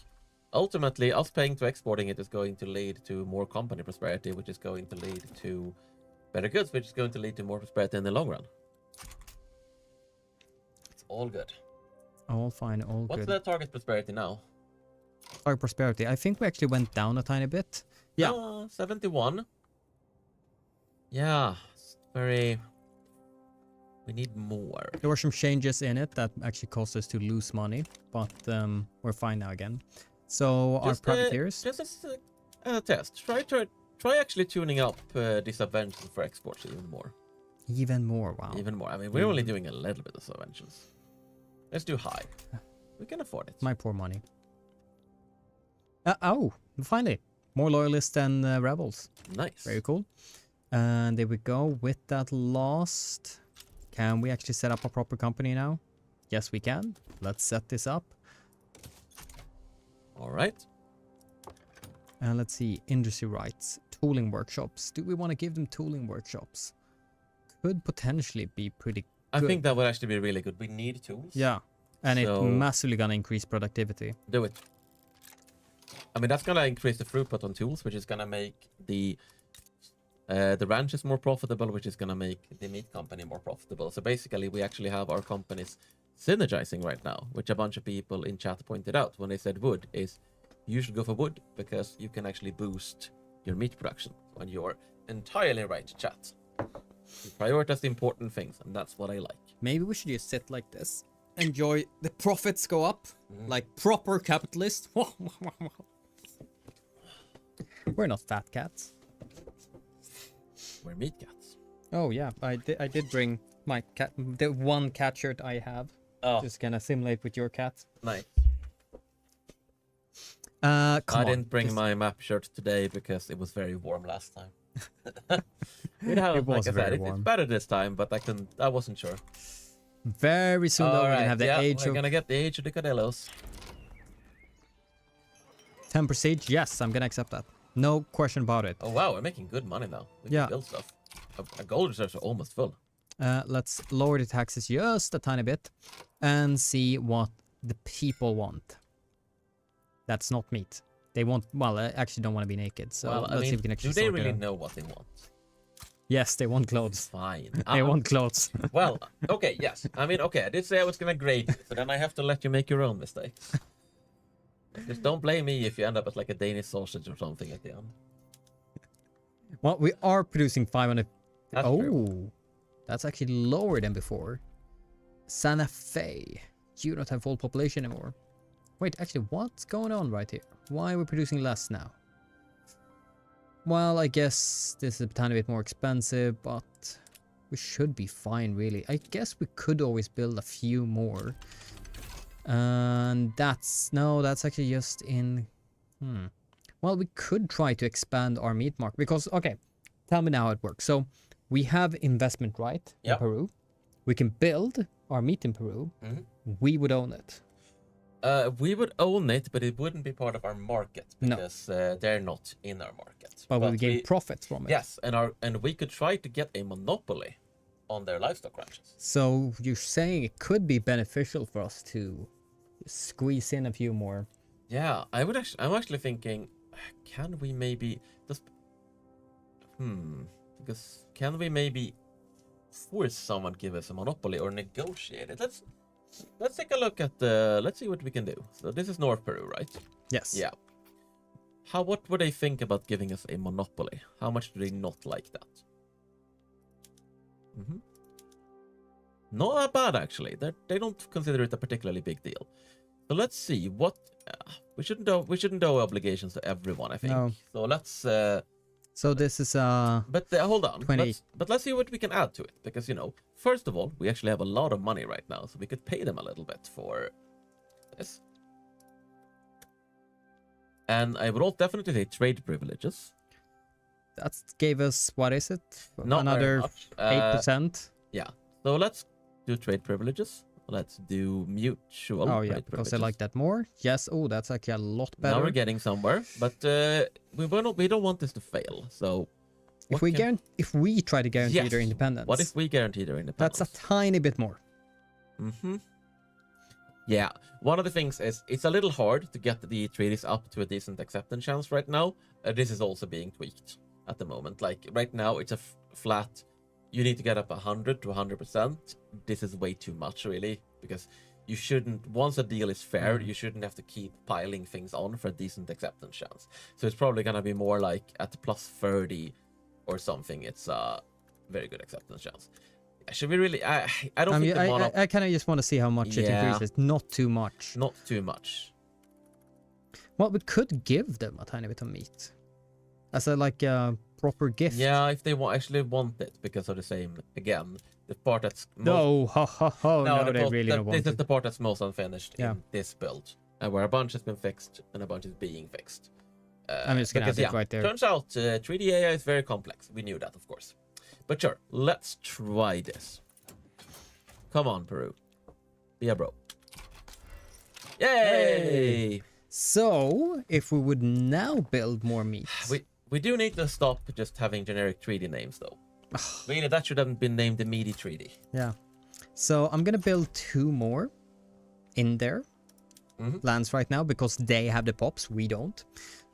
ultimately, us paying to exporting it is going to lead to more company prosperity, which is going to lead to better goods, which is going to lead to more prosperity in the long run. It's all good. All fine, all good. What's the target prosperity now? Target prosperity. I think we actually went down a tiny bit. Yeah. 71. Yeah, it's very. We need more. There were some changes in it that actually caused us to lose money, but we're fine now again. So our privateers. Just a test. Try actually tuning up the subventions for exports even more. Even more, wow. Even more. I mean, we're only doing a little bit of subventions. Let's do high. We can afford it. My poor money. Oh, finally. More loyalists than rebels. Nice. Very cool. And there we go with that last Can we actually set up a proper company now? Yes, we can. Let's set this up. All right. And let's see, industry rights, tooling workshops. Do we want to give them tooling workshops? Could potentially be pretty good. I think that would actually be really good. We need tools. Yeah, and it's So- massively gonna increase productivity. Do it. I mean, that's gonna increase the throughput on tools, which is gonna make the ranches more profitable, which is gonna make the meat company more profitable. So basically, we actually have our companies synergizing right now, which a bunch of people in chat pointed out when they said wood is you should go for wood because you can actually boost your meat production. And you're entirely right, chat. You prioritize the important things, and that's what I like. Maybe we should just sit like this. Enjoy the profits go up, like proper capitalist. We're not fat cats. We're meat cats. Oh yeah, I did bring my cat, the one cat shirt I have. Oh, Just gonna simulate with your cat. nice. Come I on, didn't bring just- my map shirt today because it was very warm last time. It was was very it's warm. better this time, but I wasn't sure. Very soon though, we're gonna have the age we're of gonna get the age of the Cadellos. 10 prestige. Yes, I'm gonna accept that. No question about it. Oh wow, we're making good money now. We Yeah. can build stuff. Our gold reserves are almost full. Let's lower the taxes just a tiny bit and see what the people want. That's not meat. They want, well, I actually don't want to be naked. So well, let's see if we can actually do they sort it really out. know what they want? Yes, they want clothes. Fine. They want clothes. Well, okay, yes. I mean, okay, I did say I was gonna grade you, so then I have to let you make your own mistakes. Just don't blame me if you end up as like a Danish sausage or something at the end. Well, we are producing 500. That's oh, true. that's actually lower than before. Santa Fe. You don't have full population anymore. Wait, actually, what's going on right here? Why are we producing less now? Well, I guess this is a tiny bit more expensive, but we should be fine, really. I guess we could always build a few more. And that's actually just in... Well, we could try to expand our meat market because, okay, tell me now how it works. So we have investment right in Yep. Peru. We can build our meat in Peru. We would own it. We would own it, but it wouldn't be part of our market No. because they're not in our market. But we would gain profits from it. Yes, and we could try to get a monopoly on their livestock ranches. So you're saying it could be beneficial for us to squeeze in a few more. Yeah, I'm actually thinking, can we maybe just because can we maybe force someone to give us a monopoly or negotiate it? Let's take a look at let's see what we can do. So this is North Peru, right? Yes. Yeah. What would they think about giving us a monopoly? How much do they not like that? Not that bad actually. They don't consider it a particularly big deal. So let's see what we shouldn't owe obligations to everyone. I think. No. So let's. So this is But hold on. 20. Let's see what we can add to it because first of all, we actually have a lot of money right now, so we could pay them a little bit for this. And I would all definitely say trade privileges. that gave us, what is it? Not Another very much. 8%. Yeah. So let's do trade privileges. Let's do mutual. Oh yeah, trade because I privileges. like that more. Yes. Oh, that's actually a lot better. Now we're getting somewhere, but we don't want this to fail. So if what if we try to guarantee Yes. their independence, what if we guarantee their independence? that's a tiny bit more. Yeah, one of the things is it's a little hard to get the treaties up to a decent acceptance chance right now. This is also being tweaked at the moment. Like right now, it's a flat. You need to get up 100 to 100%. This is way too much, really, because you shouldn't. Once a deal is fair, you shouldn't have to keep piling things on for a decent acceptance chance. So it's probably gonna be more like at plus 30 or something. It's a very good acceptance chance. Should we really? I don't think I kind of just want to see how much it Yeah. increases. Not too much. not too much. Well, we could give them a tiny bit of meat as a proper gift. Yeah, if they actually want it because of the same. Again, the part that's No, no, they really don't want this is it. the part that's most unfinished Yeah. in this build, and where a bunch has been fixed and a bunch is being fixed. I'm just gonna because, have it right there. Turns out 3D AI is very complex. We knew that, of course. But sure, let's try this. Come on, Peru. Be a bro. Yay! So, if we would now build more meat. We do need to stop just having generic treaty names, though. Really, that should have been named the Meaty Treaty. Yeah. So, I'm gonna build 2 more in there. Lands right now, because they have the pops, we don't.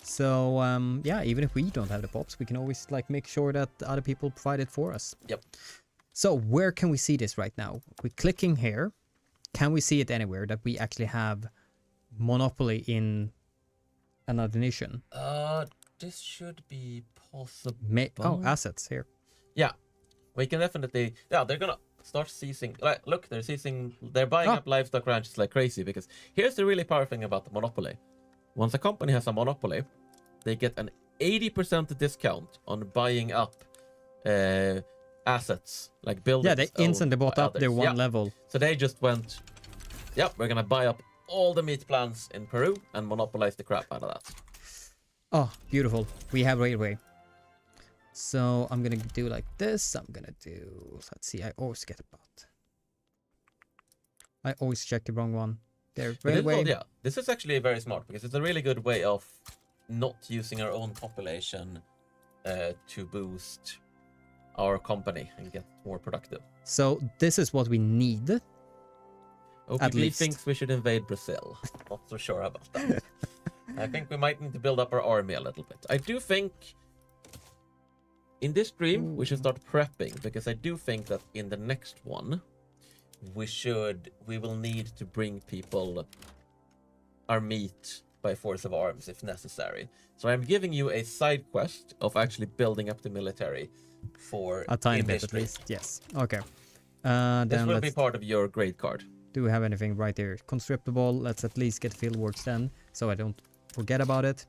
So, yeah, even if we don't have the pops, we can always, like, make sure that other people provide it for us. Yep. So, where can we see this right now? We're clicking here. Can we see it anywhere that we actually have monopoly in another nation? This should be possible. Oh, assets here. Yeah, we can definitely. Yeah, they're gonna start seizing. Like, look, they're seizing. They're buying up livestock ranches like crazy, because here's the really powerful thing about the monopoly. Once a company has a monopoly, they get an 80% discount on buying up assets like buildings. Yeah, they instantly bought up their one level. So they just went, yep, we're gonna buy up all the meat plants in Peru and monopolize the crap out of that. Oh, beautiful. We have railway. So I'm gonna do like this. I'm gonna do, let's see, I always get about. I always check the wrong one. There, railway. Yeah, this is actually very smart, because it's a really good way of not using our own population to boost our company and get more productive. So this is what we need. OPP thinks we should invade Brazil. Not so sure about that. I think we might need to build up our army a little bit. I do think in this stream we should start prepping, because I do think that in the next one we will need to bring people our meat by force of arms if necessary. So I'm giving you a side quest of actually building up the military for a tiny bit at least. Yes. Okay. Then this will be part of your grade card. Do we have anything right here? Conscriptable. Let's at least get field works then, so I don't forget about it.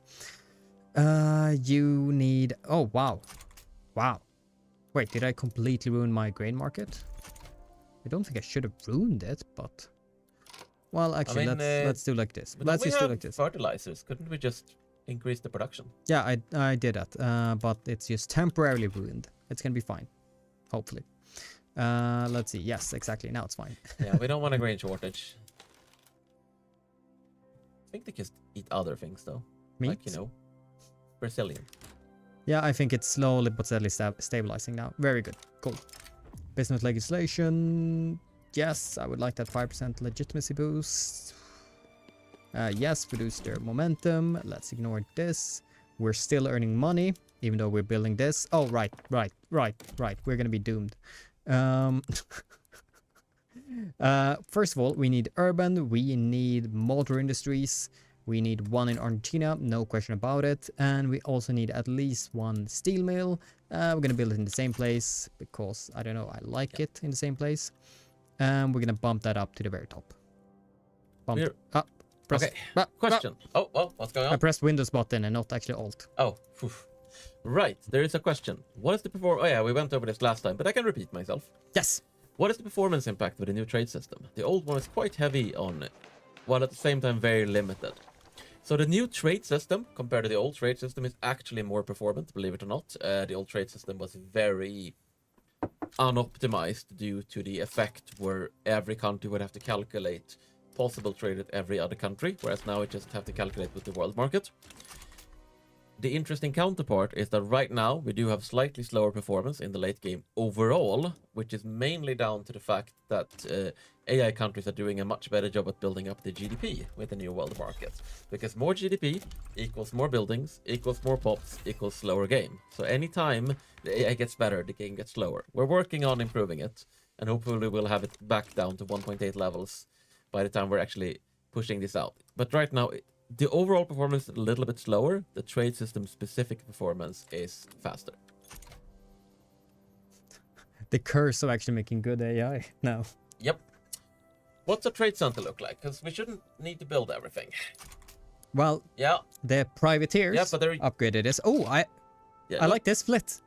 You need. Oh wow, wow. Wait, did I completely ruin my grain market? I don't think I should have ruined it, but well, actually, let's do like this. Let's just do like this. Fertilizers. Couldn't we just increase the production? Yeah, I did that, but it's just temporarily ruined. It's gonna be fine, hopefully. Let's see. Yes, exactly. Now it's fine. Yeah, we don't want a grain shortage. I think they just eat other things though. Meat? Like, you know, Brazilian. Yeah, I think it's slowly but steadily stabilizing now. Very good. Cool. Business legislation. Yes, I would like that 5% legitimacy boost. Yes, reduce their momentum. Let's ignore this. We're still earning money, even though we're building this. Oh, right. We're gonna be doomed. First of all, we need urban. We need motor industries. We need one in Argentina, no question about it. And we also need at least one steel mill. We're gonna build it in the same place because I don't know, I like it in the same place. And we're gonna bump that up to the very top. Question. What's going on? I pressed Windows button and not actually Alt. Oh, right. There is a question. What is the performance? Oh yeah, we went over this last time, but I can repeat myself. Yes. What is the performance impact of the new trade system? The old one is quite heavy on it, while at the same time very limited. So the new trade system compared to the old trade system is actually more performant, believe it or not. The old trade system was very unoptimized due to the effect where every country would have to calculate possible trade with every other country, whereas now we just have to calculate with the world market. The interesting counterpart is that right now we do have slightly slower performance in the late game overall, which is mainly down to the fact that AI countries are doing a much better job at building up the GDP with the new world market. Because more GDP equals more buildings, equals more pops, equals slower game. So anytime the AI gets better, the game gets slower. We're working on improving it, and hopefully we'll have it back down to 1.8 levels by the time we're actually pushing this out. But right now, the overall performance is a little bit slower. The trade system specific performance is faster. The curse of actually making good AI now. Yep. What's a trade center look like? Because we shouldn't need to build everything. Well, yeah, the privateers but they're upgraded this. Oh, I like this split.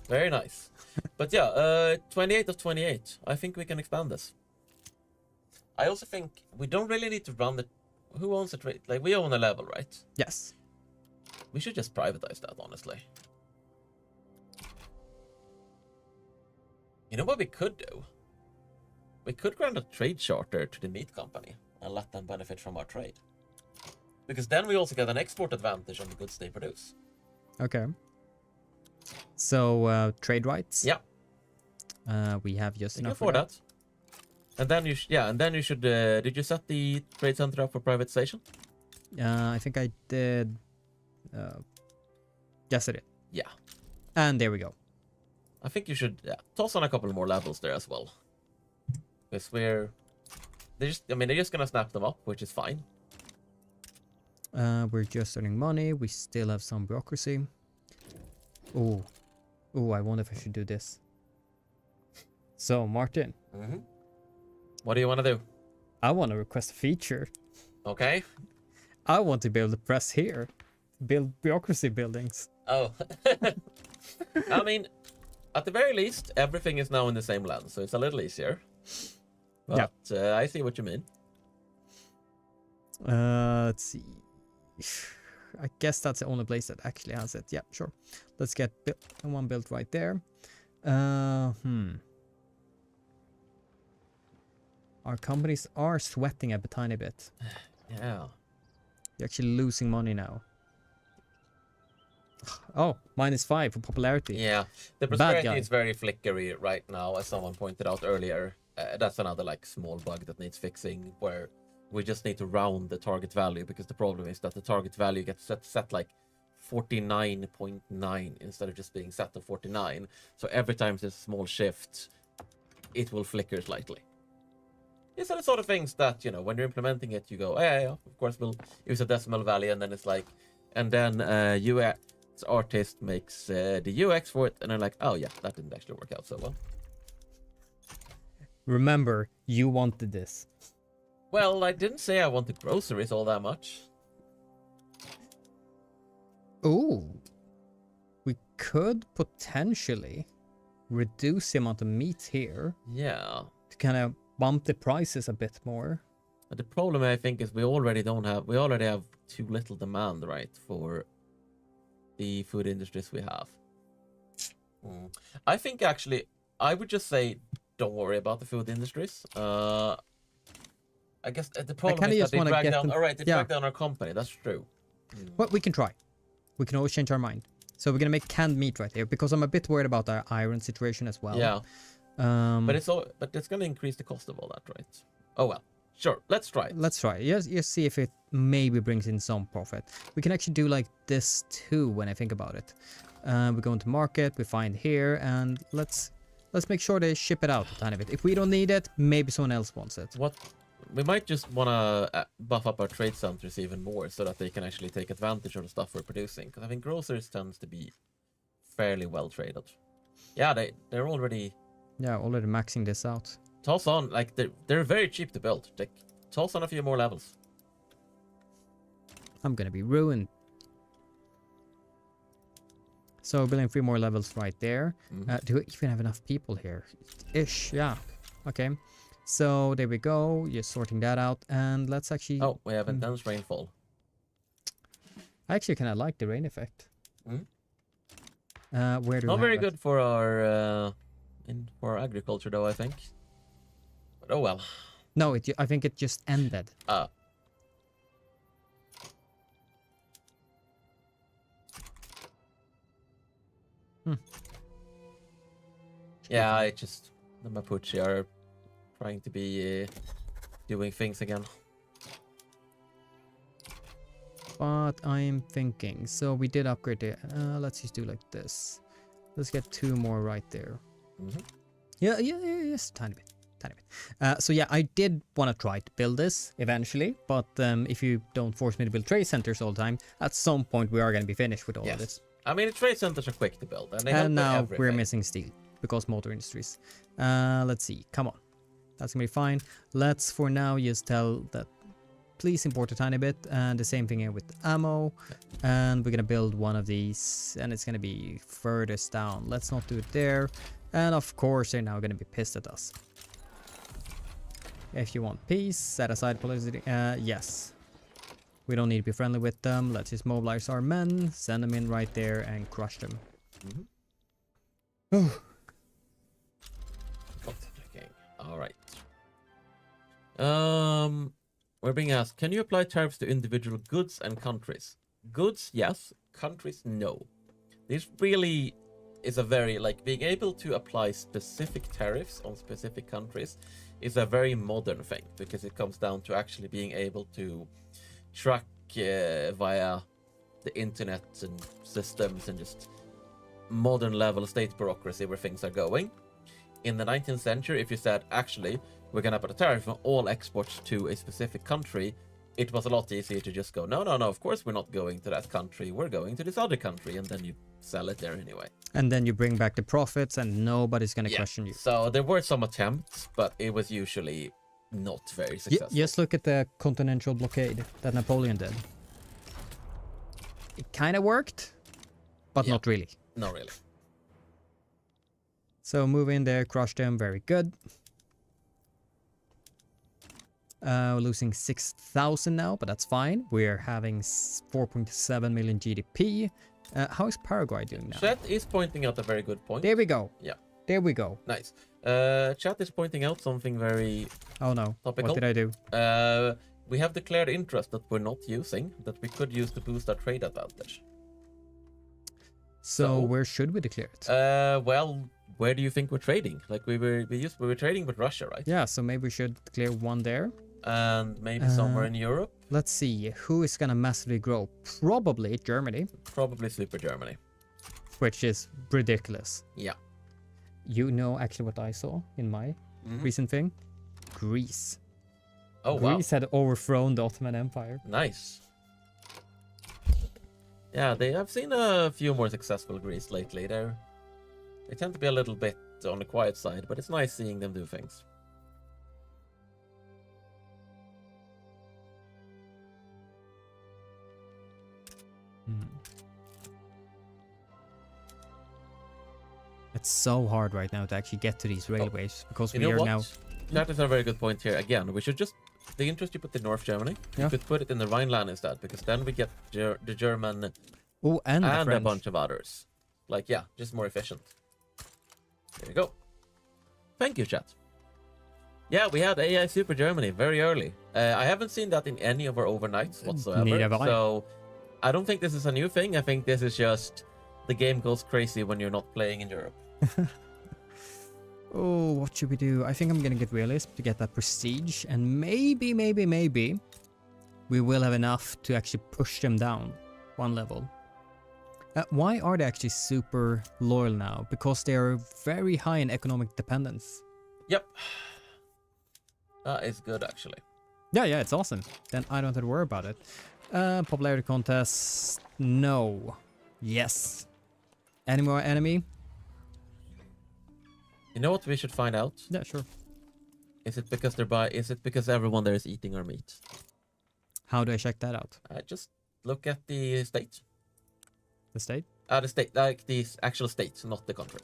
Very nice. But yeah, 28 of 28. I think we can expand this. I also think we don't really need to run the... Who owns the trade? Like, we own a level, right? Yes. We should just privatize that, honestly. You know what we could do? We could grant a trade charter to the meat company and let them benefit from our trade. Because then we also get an export advantage on the goods they produce. Okay. So trade rights. Yeah. We have just You can enough afford for that. that. And then you should. Did you set the trade center up for privatization? I think I did. Yes, I did. Yeah. And there we go. I think you should toss on a couple more levels there as well. Because they're just gonna snap them up, which is fine. We're just earning money. We still have some bureaucracy. Oh, I wonder if I should do this. So, Martin. Mm-hmm. What do you want to do? I want to request a feature. Okay. I want to be able to press here. Build bureaucracy buildings. Oh. I mean, at the very least, everything is now in the same land, so it's a little easier. But I see what you mean. Let's see. I guess that's the only place that actually has it. Yeah, sure. Let's get one built right there. Our companies are sweating a tiny bit. Yeah. You're actually losing money now. Oh, -5 for popularity. Yeah. The prosperity is very flickery right now, as someone pointed out earlier. That's another like small bug that needs fixing, where we just need to round the target value, because the problem is that the target value gets set like 49.9 instead of just being set to 49. So every time there's a small shift, it will flicker slightly. These are the sort of things that, when you're implementing it, you go, yeah, of course we'll use a decimal value, and then it's like, and then UX artist makes the UX for it, and they're like, oh yeah, that didn't actually work out so well. Remember, you wanted this. Well, I didn't say I wanted groceries all that much. Oh, we could potentially reduce the amount of meat here. Yeah. To kind of bump the prices a bit more. But the problem, I think, is we already have too little demand, right, for the food industries we have. I think actually, I would just say, don't worry about the food industries. I guess the problem is that they drag down. Drag down our company. That's true. Well, we can try. We can always change our mind. So we're gonna make canned meat right here, because I'm a bit worried about our iron situation as well. Yeah. But it's gonna increase the cost of all that, right? Oh well. Sure, let's try it. Let's try it. Just see if it maybe brings in some profit. We can actually do like this too when I think about it. We go into market, we find here, and let's make sure they ship it out a tiny bit. If we don't need it, maybe someone else wants it. We might just want to buff up our trade centers even more, so that they can actually take advantage of the stuff we're producing. Because I think grocers tends to be fairly well traded. Yeah, they're already... Yeah, already maxing this out. Toss on, like, they're very cheap to build. Toss on a few more levels. I'm gonna be ruined. So building 3 more levels right there. Do we even have enough people here? Ish, yeah. Okay. So there we go. Just sorting that out, and let's actually... Oh, we have intense rainfall. I actually kind of like the rain effect. Where do we Not very good for our agriculture, though, I think. But oh well. No, I think it just ended. Yeah, the Mapuche are trying to be doing things again. But I'm thinking, so we did upgrade it. Let's just do like this. Let's get 2 more right there. Yeah, yes, tiny bit. So yeah, I did want to try to build this eventually, but if you don't force me to build trade centers all the time, at some point we are going to be finished with all of this. I mean, the trade centers are quick to build, and now we're missing steel because motor industries. Let's see, come on, that's gonna be fine. Let's for now just tell that please import a tiny bit, and the same thing here with ammo, and we're gonna build one of these, and it's gonna be furthest down. Let's not do it there, and of course they're now gonna be pissed at us. If you want peace, set aside politicity. Yes. We don't need to be friendly with them. Let's just mobilize our men, send them in right there, and crush them. All right. We're being asked, can you apply tariffs to individual goods and countries? Goods, yes. Countries, no. This really is a very, like, being able to apply specific tariffs on specific countries is a very modern thing, because it comes down to actually being able to track via the internet and systems and just modern level state bureaucracy where things are going. In the 19th century, if you said, actually, we're going to put a tariff on all exports to a specific country, it was a lot easier to just go, no, of course we're not going to that country, we're going to this other country, and then you sell it there anyway. And then you bring back the profits and nobody's going to question you. So there were some attempts, but it was usually not very successful. Just look at the continental blockade that Napoleon did. It kind of worked, but not really. Not really. So move in there, crush them, very good. We're losing 6,000 now, but that's fine. We're having 4.7 million GDP. How is Paraguay doing now? Chat is pointing out a very good point. There we go. Yeah. There we go. Nice. Chat is pointing out something very topical. What did I do? We have declared interest that we're not using, that we could use to boost our trade advantage. So where should we declare it? Well, where do you think we're trading? Like we were trading with Russia, right? Yeah, so maybe we should declare one there. And maybe somewhere in Europe. Let's see, who is gonna massively grow? Probably Germany. Probably Super Germany. Which is ridiculous. Yeah. You know actually what I saw in my recent thing? Greece. Oh, wow. Greece had overthrown the Ottoman Empire. Nice. Yeah, I've seen a few more successful Greece lately. They tend to be a little bit on the quiet side, but it's nice seeing them do things. It's so hard right now to actually get to these railways because we are now. That is a very good point here. Again, we should just the interest you put in North Germany, you could put it in the Rhineland instead, because then we get the German and a bunch of others. Like, yeah, just more efficient. There you go. Thank you, chat. Yeah, we had AI Super Germany very early. I haven't seen that in any of our overnights whatsoever. Neither have I. So I don't think this is a new thing. I think this is just the game goes crazy when you're not playing in Europe. Oh, what should we do? I think I'm gonna get realism to get that prestige, and maybe we will have enough to actually push them down one level. Why are they actually super loyal now? Because they are very high in economic dependence. Yep. That is good, actually. Yeah, it's awesome. Then I don't have to worry about it. Popularity contest, no. Yes. Any more enemy? You know what we should find out? Yeah, sure. Is it because is it because everyone there is eating our meat? How do I check that out? Just look at the state. The state? The state, like the actual state, not the country.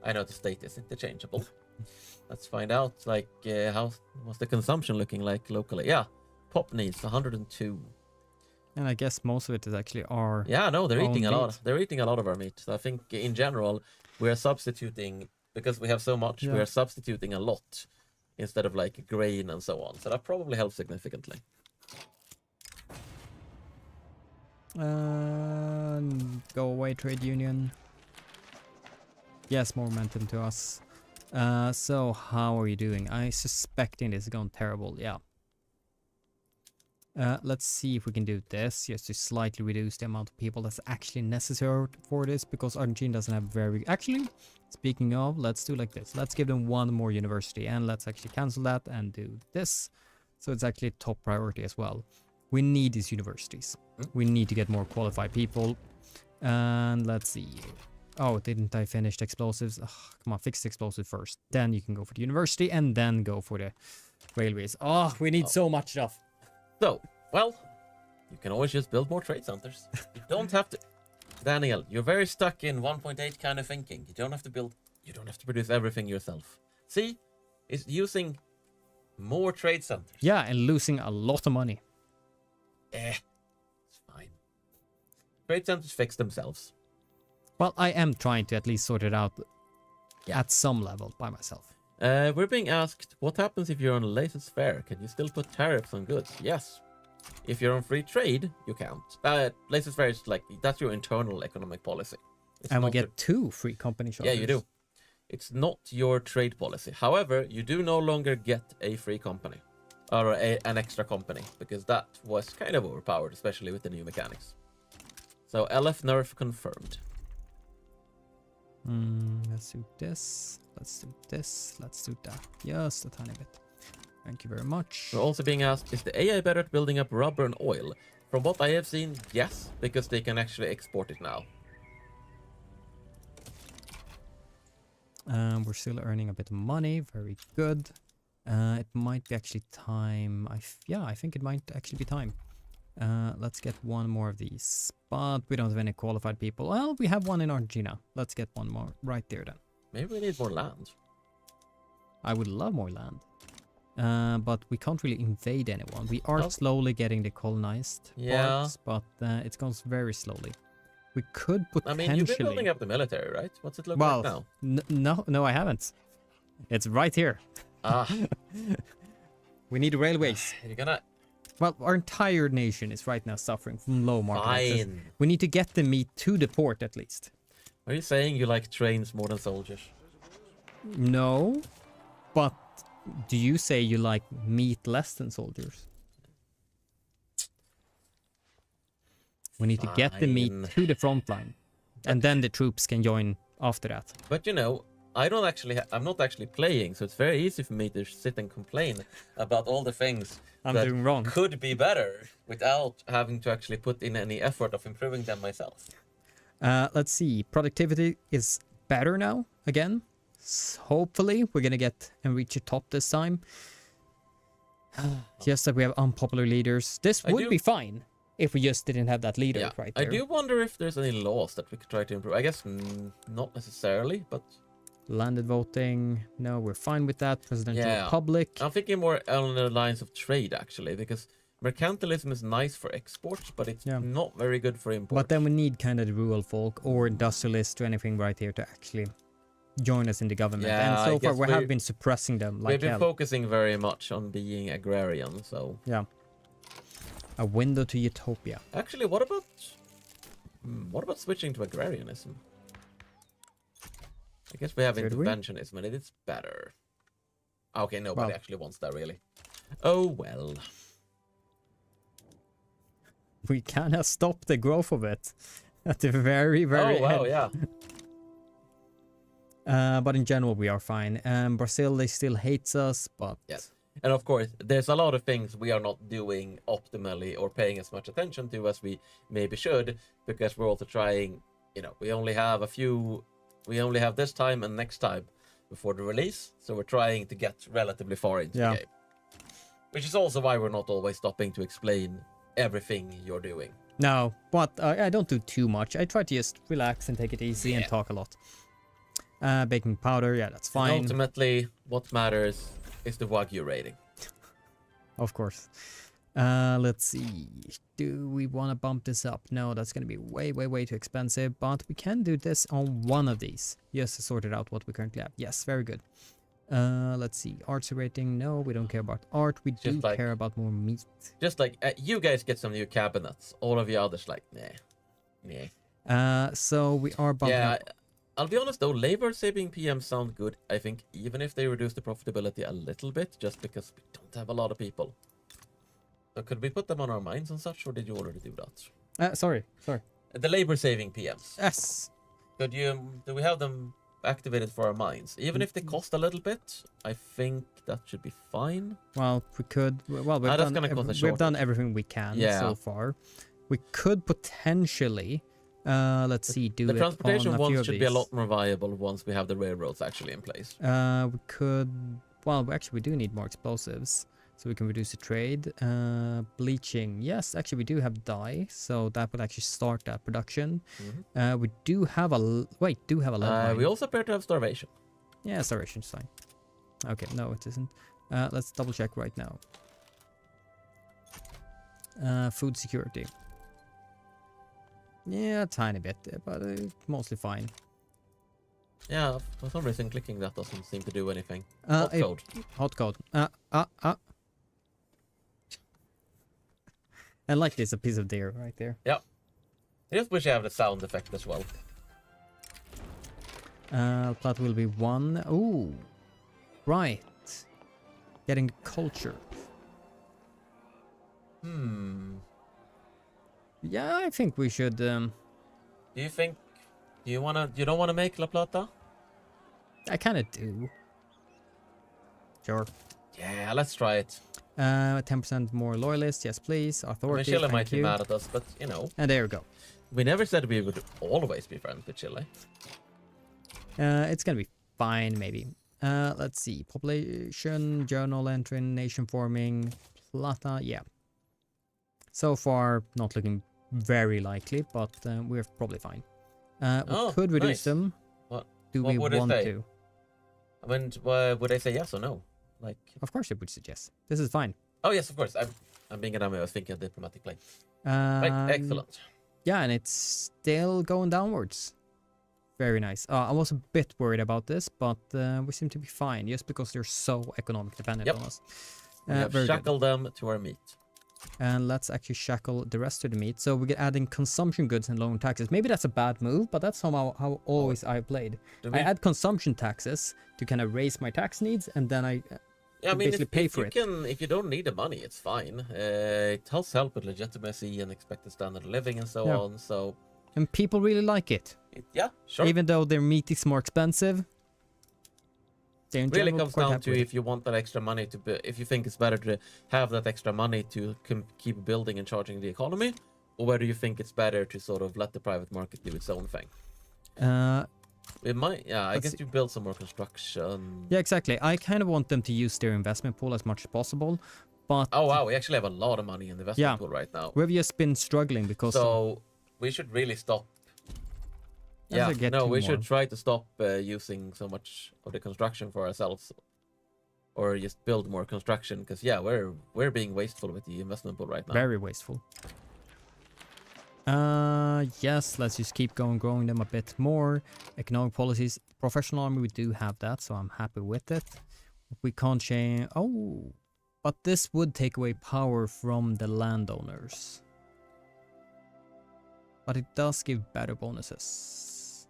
I know the state is interchangeable. Let's find out, like, what's the consumption looking like locally? Yeah, pop needs 102. And I guess most of it is actually our. Yeah, no, they're eating a lot. Meat. They're eating a lot of our meat. So I think in general, we are substituting, because we have so much, we are substituting a lot instead of like grain and so on. So that probably helps significantly. Go away, trade union. Yes, more momentum to us. So how are you doing? I suspecting this is going terrible. Yeah. Let's see if we can do this just to slightly reduce the amount of people that's actually necessary for this, because Argentina doesn't have very. Actually, speaking of, let's do like this. Let's give them one more university, and let's actually cancel that and do this. So it's actually top priority as well. We need these universities. We need to get more qualified people. And let's see. Oh, didn't I finish the explosives? Ugh, come on, fix the explosive first. Then you can go for the university and then go for the railways. Oh, we need so much stuff. So, well, you can always just build more trade centers. You don't have to. Daniel, you're very stuck in 1.8 kind of thinking. You don't have to build. You don't have to produce everything yourself. See, it's using more trade centers. Yeah, and losing a lot of money. It's fine. Trade centers fix themselves. Well, I am trying to at least sort it out at some level by myself. We're being asked, what happens if you're on a laissez-faire? Can you still put tariffs on goods? Yes. If you're on free trade, you can't. Laissez-faire is like, that's your internal economic policy. It's And we not get 2 free company charters. Yeah, you do. It's not your trade policy. However, you do no longer get a free company. Or an extra company. Because that was kind of overpowered, especially with the new mechanics. So LF nerf confirmed. Let's do this. Let's do this. Let's do that. Just a tiny bit. Thank you very much. We're also being asked, is the AI better at building up rubber and oil? From what I have seen, yes, because they can actually export it now. We're still earning a bit of money. Very good. It might be actually time. I think it might actually be time. Let's get one more of these. But we don't have any qualified people. Well, we have one in Argentina. Let's get one more right there then. Maybe we need more land. I would love more land. But we can't really invade anyone. We are slowly getting the colonized parts, but it goes very slowly. We could potentially... I mean, you've been building up the military, right? What's it look like now? No, I haven't. It's right here. We need railways. You're gonna... Well, our entire nation is right now suffering from low market access. Fine. We need to get the meat to the port at least. Are you saying you like trains more than soldiers? No, but do you say you like meat less than soldiers? We need to get the meat to the front line, and then the troops can join after that. But you know, I'm not actually playing, so it's very easy for me to sit and complain about all the things I'm that doing wrong. could be better without having to actually put in any effort of improving them myself. Let's see. Productivity is better now again. Hopefully, we're gonna get and reach the top this time. Just that we have unpopular leaders. This would be fine if we just didn't have that leader right there. I do wonder if there's any laws that we could try to improve. I guess not necessarily, but... Landed voting. No, we're fine with that. Presidential republic. I'm thinking more on the lines of trade, actually, because mercantilism is nice for exports, but it's not very good for imports. But then we need kind of the rural folk or industrialists or anything right here to actually join us in the government. Yeah, and so far we have been suppressing them like we've been focusing very much on being agrarian, so... Yeah. A window to utopia. Actually, what about switching to agrarianism? I guess we have interventionism, and it's better. Okay, nobody actually wants that, really. Oh, well. We cannot stop the growth of it. At the very, very end. Oh, wow, yeah. But in general, we are fine. Brazil, they still hates us, but... Yes. And of course, there's a lot of things we are not doing optimally or paying as much attention to as we maybe should, because we're also trying, you know, we only have this time and next time before the release, so we're trying to get relatively far into the game. Which is also why we're not always stopping to explain everything you're doing. No, but I don't do too much. I try to just relax and take it easy and talk a lot. Baking powder, that's fine. And ultimately, what matters is the Wagyu rating. Of course. Let's see. Do we want to bump this up? No, that's going to be way, way, way too expensive. But we can do this on one of these. Just to sort it out what we currently have. Yes, very good. Let's see. Arts rating. No, we don't care about art. We do care about more meat. Just like, you guys get some new cabinets. All of you others like, nah. So we are bumping up. I'll be honest though, labor-saving PMs sound good, I think, even if they reduce the profitability a little bit, just because we don't have a lot of people. So could we put them on our mines and such, or did you already do that? Sorry. The labor-saving PMs. Yes. Do we have them activated for our mines? Even if they cost a little bit, I think that should be fine. Well, we could... Well, we've done everything we can so far. We could potentially... let's see, the transportation ones should be a lot more viable once we have the railroads actually in place. We could... Well, actually, we do need more explosives. So we can reduce the trade. Bleaching. Yes, actually, we do have dye. So that would actually start that production. We do have a... Wait, do have a lead mine. We also appear to have starvation. Yeah, starvation's fine. Okay, no, it isn't. Let's double check right now. Food security. Yeah, a tiny bit, but mostly fine. Yeah, for some reason clicking that doesn't seem to do anything. Hot Code. Hot code. And like there's a piece of deer right there. Yeah. I just wish I have the sound effect as well. That will be 1. Ooh. Right. Getting the culture. Yeah, I think we should... Do you think... You don't wanna make La Plata? I kind of do. Sure. Yeah, let's try it. 10% more loyalists, yes please. I mean, Authority, Chile thank might be you. mad at us, but you know. And there we go. We never said we would always be friends with Chile. It's gonna be fine, maybe. Let's see. Population, journal entry, nation forming, Plata, yeah. So far, not looking very likely, but we're probably fine. We could reduce nice. them. What? Do What we would it want say? to? I mean, would they say yes or no? Like, Of course, it would suggest. This is fine. oh yes, of course. I'm being a dummy. I was thinking diplomatically. Um, Right, excellent. Yeah, and it's still going downwards. Very nice. I was a bit worried about this, but we seem to be fine, just because they're so economic dependent Yep. on us. We have Very good. shackled them to our meat. And let's actually shackle the rest of the meat. So we get adding consumption goods and loan taxes. Maybe that's a bad move, but that's how always I played. Do I we- add consumption taxes to kind of raise my tax needs, and then I Yeah, I mean, basically pay if for you it. if you don't need the money, it's fine. It does help with legitimacy and expected standard of living and so Yeah. on. So, and people really like it. yeah, sure. Even though their meat is more expensive. They're in Really general comes quite down happy to with it. if you want that extra money if you think it's better to have that extra money to keep building and charging the economy, or whether you think it's better to sort of let the private market do its own thing. It might, yeah. I Let's guess see. you build some more construction. Yeah, exactly. I kind of want them to use their investment pool as much as possible, but Oh wow, we actually have a lot of money in the investment Yeah. pool right now. we've just been struggling because So we should really stop. Let's Yeah, get no, two we more. should try to stop using so much of the construction for ourselves, or just build more construction. Because yeah, we're being wasteful with the investment pool right now. very wasteful. Yes, let's just keep going, growing them a bit more. Economic policies, professional army, we do have that, so I'm happy with it. We can't change. Oh, but this would take away power from the landowners. But it does give better bonuses.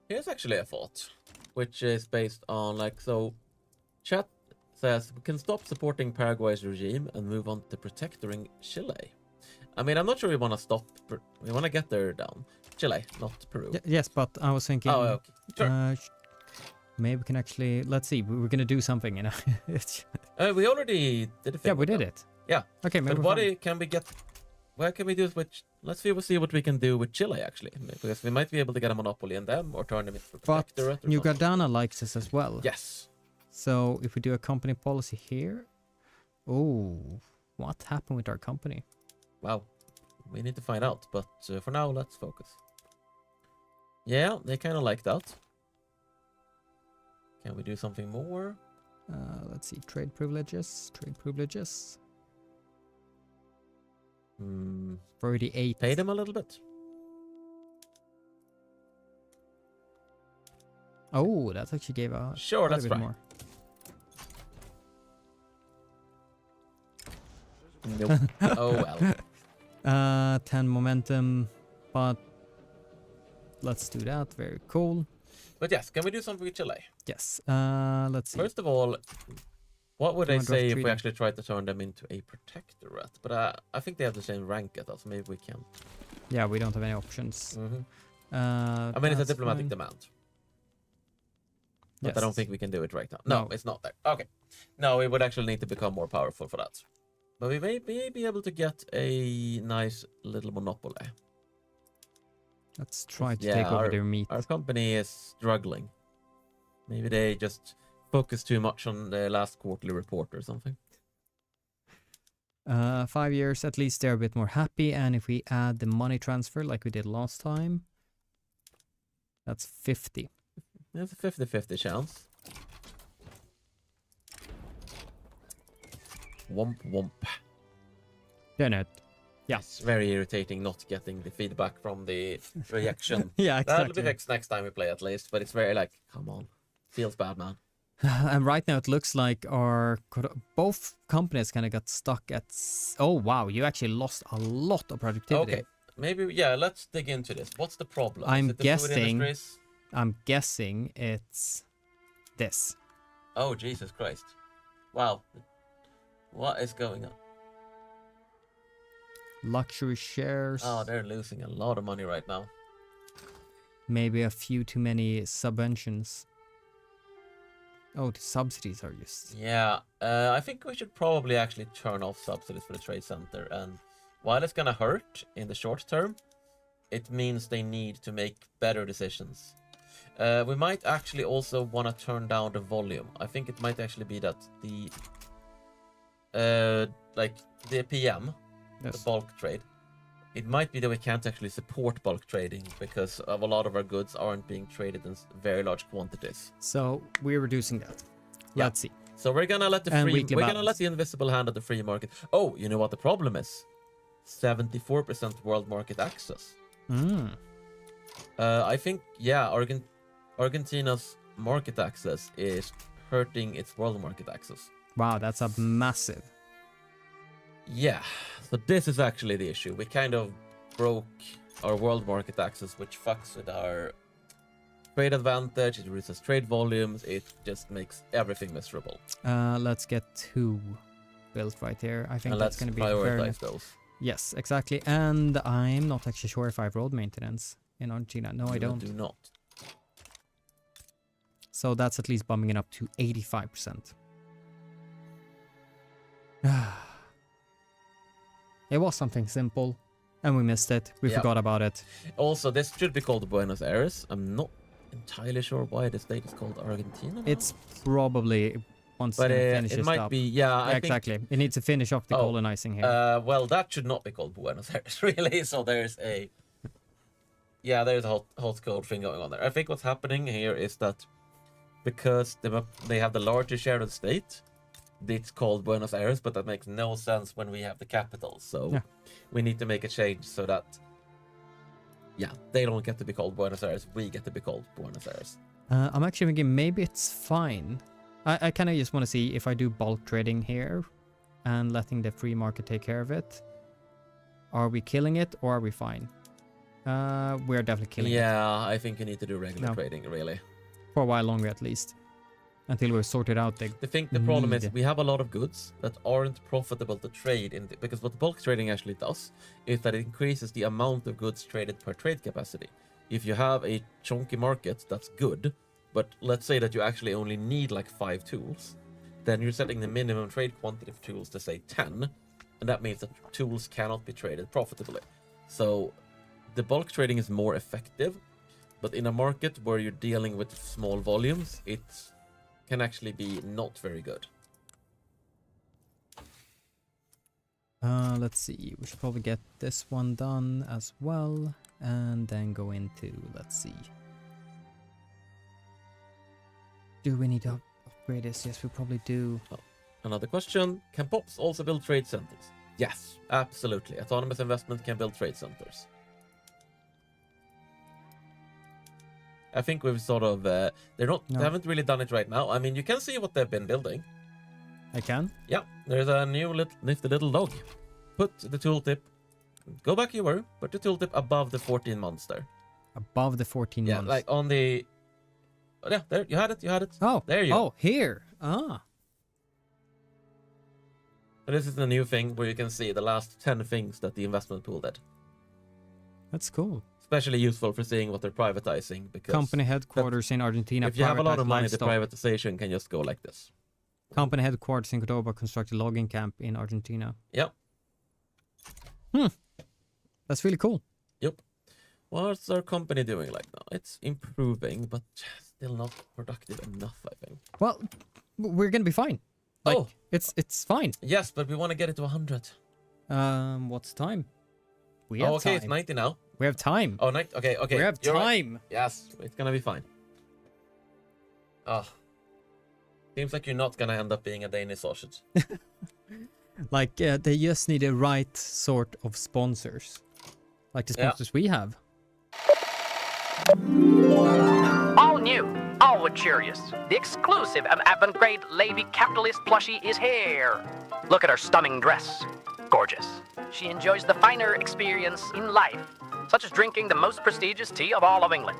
Here's actually a thought, which is based on like so. Chat says we can stop supporting Paraguay's regime and move on to protectoring Chile. I mean, I'm not sure we want to stop. We want to get there down. Chile, not Peru. Yes, but I was thinking. Oh, okay. Sure. Maybe we can actually. Let's see. We're gonna do something, you know. We already did a thing. Yeah, we with did them. it. Yeah. Okay, maybe But we're what fine. can we get? Where can we do it with? Let's see. We'll see what we can do with Chile actually, because we might be able to get a monopoly in them or turn them into a But protectorate. Or New something. Gardana likes us as well. Yes. So if we do a company policy here, oh, what happened with our company? Wow. We need to find out. But for now, let's focus. Yeah, they kind of like that. Can we do something more? Let's see, trade privileges, trade privileges. Hmm. 38. Pay them a little bit. Oh, that actually gave a Sure, quite a let's bit try. more. Nope. Oh well. 10 momentum, but let's do that. Very cool. But yes, can we do something with Chile? Yes. Let's see. First of all, what would they Commander of say if we treaty. actually tried to turn them into a protectorate? But I think they have the same rank as us. Maybe we can. Yeah, we don't have any options. I mean, it's a That's diplomatic fine. demand. But I don't Yes. think we can do it right now. No, No. it's not there. Okay. No, we would actually need to become more powerful for that. But we may be able to get a nice little monopoly. Let's try to Yeah, take over their meat. Our company is struggling. Maybe they just focus too much on the last quarterly report or something. 5 years, at least they're a bit more happy. And if we add the money transfer like we did last time, that's 50. There's a 50-50 chance. Womp womp. Then it. Yeah. It's very irritating not getting the feedback from the reaction. Yeah, That'll be exactly. fixed next time we play at least, but it's very like, come on. Feels bad, man. And right now it looks like both companies kind of got stuck at. Oh wow, you actually lost a lot of productivity. Okay, maybe, yeah, let's dig into this. What's the problem? I'm Is it the food guessing- industries? I'm guessing it's this. Oh, Jesus Christ. Wow. What is going on? Luxury shares. Oh, they're losing a lot of money right now. Maybe a few too many subventions. Oh, the subsidies are just. Yeah, I think we should probably actually turn off subsidies for the trade center. And while it's gonna hurt in the short term, it means they need to make better decisions. We might actually also want to turn down the volume. I think it might actually be that the like the PM, Yes. the bulk trade, it might be that we can't actually support bulk trading because of a lot of our goods aren't being traded in very large quantities. So we're reducing that. Yeah. Let's see. So we're gonna let the And free, weekly we're gonna balance. let the invisible hand of the free market. Oh, you know what the problem is? 74% world market access. Mm. I think, yeah, Argentina's market access is hurting its world market access. Wow, that's a massive. Yeah, so this is actually the issue. We kind of broke our world market access, which fucks with our trade advantage, it reduces trade volumes, it just makes everything miserable. Let's get 2 built right there. I think And that's let's going to be prioritize those. Yes, exactly. And I'm not actually sure if I have road maintenance in Argentina. No, I You don't. do not. So that's at least bumping it up to 85%. It was something simple, and we missed it. We Yeah. forgot about it. Also, this should be called Buenos Aires. I'm not entirely sure why the state is called Argentina now. It's probably once but it finishes it might up. be, yeah, I Yeah, exactly. It needs to finish off the Oh, colonizing here. think, well, that should not be called Buenos Aires, really. So there's a hot code thing going on there. I think what's happening here is that because they have the largest share of the state, it's called Buenos Aires, but that makes no sense when we have the capital. So Yeah. we need to make a change so that, yeah, they don't get to be called Buenos Aires. We get to be called Buenos Aires. I'm actually thinking maybe it's fine. I kind of just want to see if I do bulk trading here and letting the free market take care of it. Are we killing it or are we fine? We're definitely killing it. Yeah, I think you need to do regular No. trading, really. For a while longer at least. Until we're sorted out the The problem is need. we have a lot of goods that aren't profitable to trade in because what bulk trading actually does is that it increases the amount of goods traded per trade capacity. If you have a chunky market, that's good, but let's say that you actually only need like 5 tools, then you're setting the minimum trade quantity of tools to say 10, and that means that tools cannot be traded profitably. So the bulk trading is more effective, but in a market where you're dealing with small volumes, it can actually be not very good. let's see. We should probably get this one done as well. And then go into, let's see. Do we need to upgrade this? Yes, we probably do. Another question, can POPs also build trade centers? Yes, absolutely. Autonomous investment can build trade centers. I think we've sort of, they haven't really done it right now. I mean, you can see what they've been building. I can? Yeah, there's a new nifty little dog. Put the tooltip, go back you were, put the tooltip above the 14 months there. Above the 14 Yeah, months. like on the, yeah, there, you had it. Oh, there you go. Oh, here. Ah. So this is the new thing where you can see the last 10 things that the investment pool did. That's cool. Especially useful for seeing what they're privatizing because Company headquarters in Argentina. if you have a lot of privatized money, livestock. the privatization can just go like this. Company headquarters in Cordoba constructed logging camp in Argentina. Yep. That's really cool. Yep. What's our company doing like now? It's improving, but still not productive enough, I think. Well, we're gonna be fine. Like, Oh. it's fine. Yes, but we want to get it to 100. What's the time? We have Okay, time. it's 90 now. We have time. Oh, okay. We have You're right. time. Yes, it's gonna be fine. Oh. Seems like you're not gonna end up being a Danish sausage. Like they just need the right sort of sponsors, like the sponsors we have. All new, all luxurious. The exclusive and avant-garde lady capitalist plushie is here. Look at her stunning dress. Gorgeous. She enjoys the finer experience in life, such as drinking the most prestigious tea of all of England.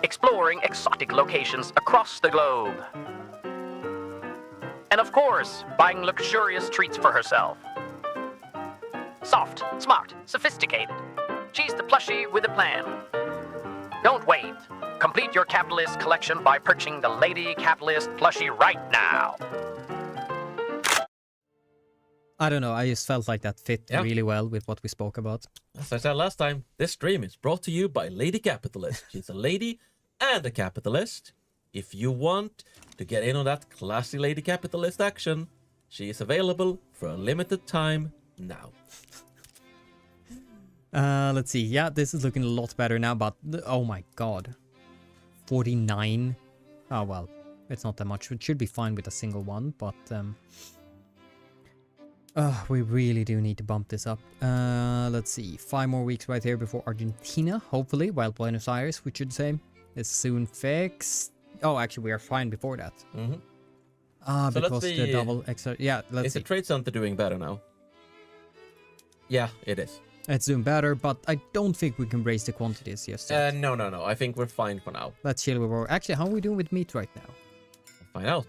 Exploring exotic locations across the globe. And of course, buying luxurious treats for herself. Soft, smart, sophisticated. She's the plushie with a plan. Don't wait. Complete your capitalist collection by purchasing the Lady Capitalist plushie right now. I don't know, I just felt like that fit really well with what we spoke about. As I said last time, this stream is brought to you by Lady Capitalist. She's a lady and a capitalist. If you want to get in on that classy Lady Capitalist action, she is available for a limited time now. Let's see. Yeah, this is looking a lot better now, but oh my god. 49. Oh well, it's not that much. It should be fine with a single one, but we really do need to bump this up. Let's see. 5 more weeks right here before Argentina, hopefully, while Buenos Aires, we should say, is soon fixed. Oh, actually, we are fine before that. So because the double extra. Yeah, let's see. Is the trade center doing better now? Yeah, it is. It's doing better, but I don't think we can raise the quantities just yet. No. I think we're fine for now. Let's chill where we're... Actually, how are we doing with meat right now? Find out.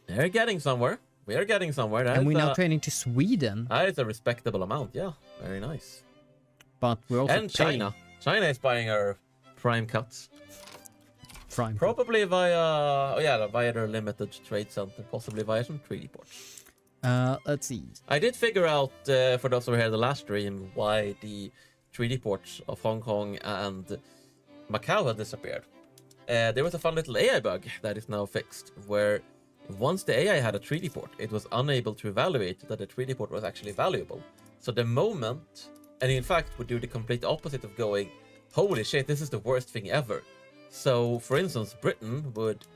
They're getting somewhere. We are getting somewhere. And we're now trading to Sweden. That is a respectable amount. Yeah, very nice. But we're also and China. China is buying our prime cuts. Prime. Probably via their limited trade center. Possibly via some treaty ports. Let's see. I did figure out, for those who were here the last stream, why the treaty ports of Hong Kong and Macau had disappeared. There was a fun little AI bug that is now fixed, where once the AI had a treaty port, it was unable to evaluate that the treaty port was actually valuable. So the moment, and in fact would do the complete opposite of going, holy shit, this is the worst thing ever. So, for instance, Britain would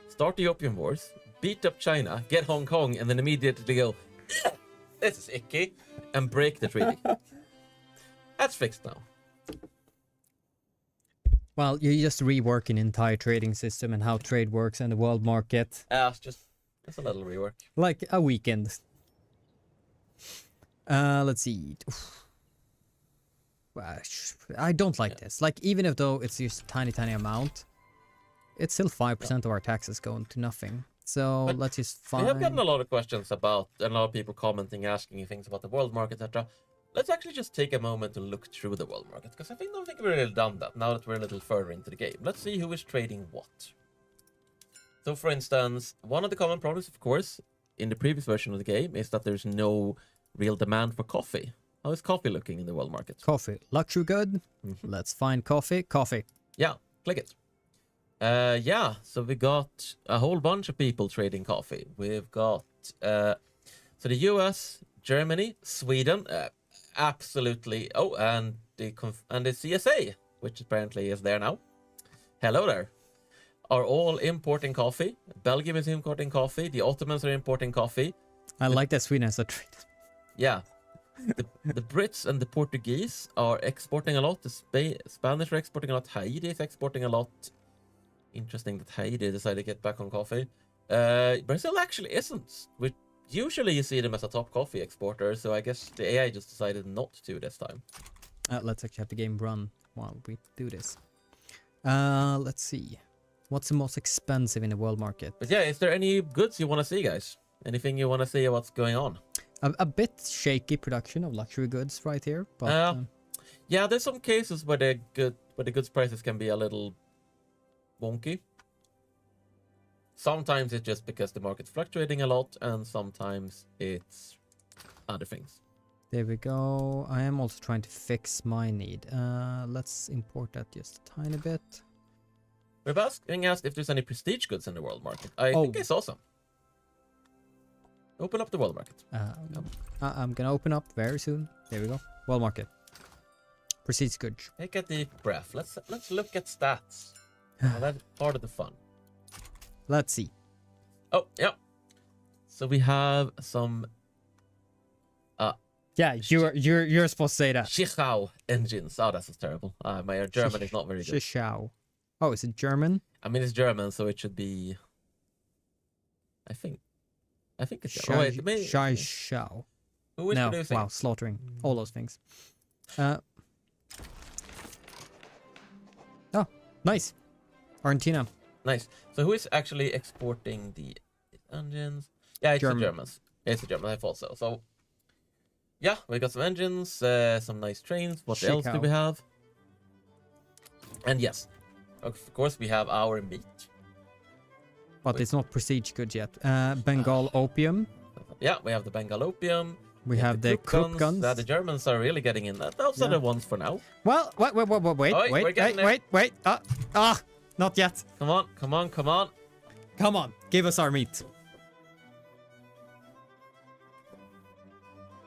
start the Opium Wars, beat up China, get Hong Kong, and then immediately go, this is icky, and break the treaty. That's fixed now. Well, you just rework an entire trading system and how trade works in the world market. It's just a little rework. Like a weekend. Let's see. I don't like this. Like, even if though it's just a tiny amount, it's still 5% of our taxes going to nothing. So but let's just find... We have gotten a lot of questions about, and a lot of people commenting, asking things about the world market, etc. Let's actually just take a moment to look through the world market, because I don't think we've really done that now that we're a little further into the game. Let's see who is trading what. So, for instance, one of the common problems, of course, in the previous version of the game is that there's no real demand for coffee. How is coffee looking in the world market? Coffee. Luxury good? Let's find coffee. Coffee. Yeah, click it. Yeah, so we got a whole bunch of people trading coffee. We've got so the US, Germany, Sweden, absolutely. Oh, and the CSA, which apparently is there now. Hello there. Are all importing coffee. Belgium is importing coffee. The Ottomans are importing coffee. I like that Sweden has a trade. Yeah. The Brits and the Portuguese are exporting a lot. The Spanish are exporting a lot. Haiti is exporting a lot. Interesting that Haiti decided to get back on coffee. Brazil actually isn't. Usually you see them as a top coffee exporter, so I guess the AI just decided not to this time. Let's actually have the game run while we do this. Let's see. What's the most expensive in the world market? But yeah, is there any goods you want to see, guys? Anything you want to see what's going on? A bit shaky production of luxury goods right here, but yeah, there's some cases where the goods prices can be a little wonky. Sometimes it's just because the market's fluctuating a lot, and sometimes it's other things. There we go. I am also trying to fix my need. Let's import that just a tiny bit. We're being asked if there's any prestige goods in the world market. I think I saw some. Open up the world market. I'm gonna open up very soon. There we go. World market. Prestige goods. Take a deep breath. Let's look at stats. Well, that's part of the fun. Let's see. Oh, yeah. So we have some Yeah, you're supposed to say that. Schichau engines. Oh, that's terrible. My German is not very good. Schichau. Oh, is it German? I mean, it's German, so it should be. I think it's German. Oh, wait, maybe. Schichau. Who is No, producing? wow, slaughtering. All those things. Oh, nice. Argentina. Nice. So who is actually exporting the engines? Yeah, it's the Germans. It's the Germans. I thought so. So yeah, we got some engines, some nice trains. What else do we have? And yes, of course we have our meat. But it's not prestige goods yet. Bengal opium. Yeah, we have the Bengal opium. We have the Krupp guns. The Germans are really getting in that. Those are the ones for now. Well, wait, not yet. Come on. Come on, give us our meat.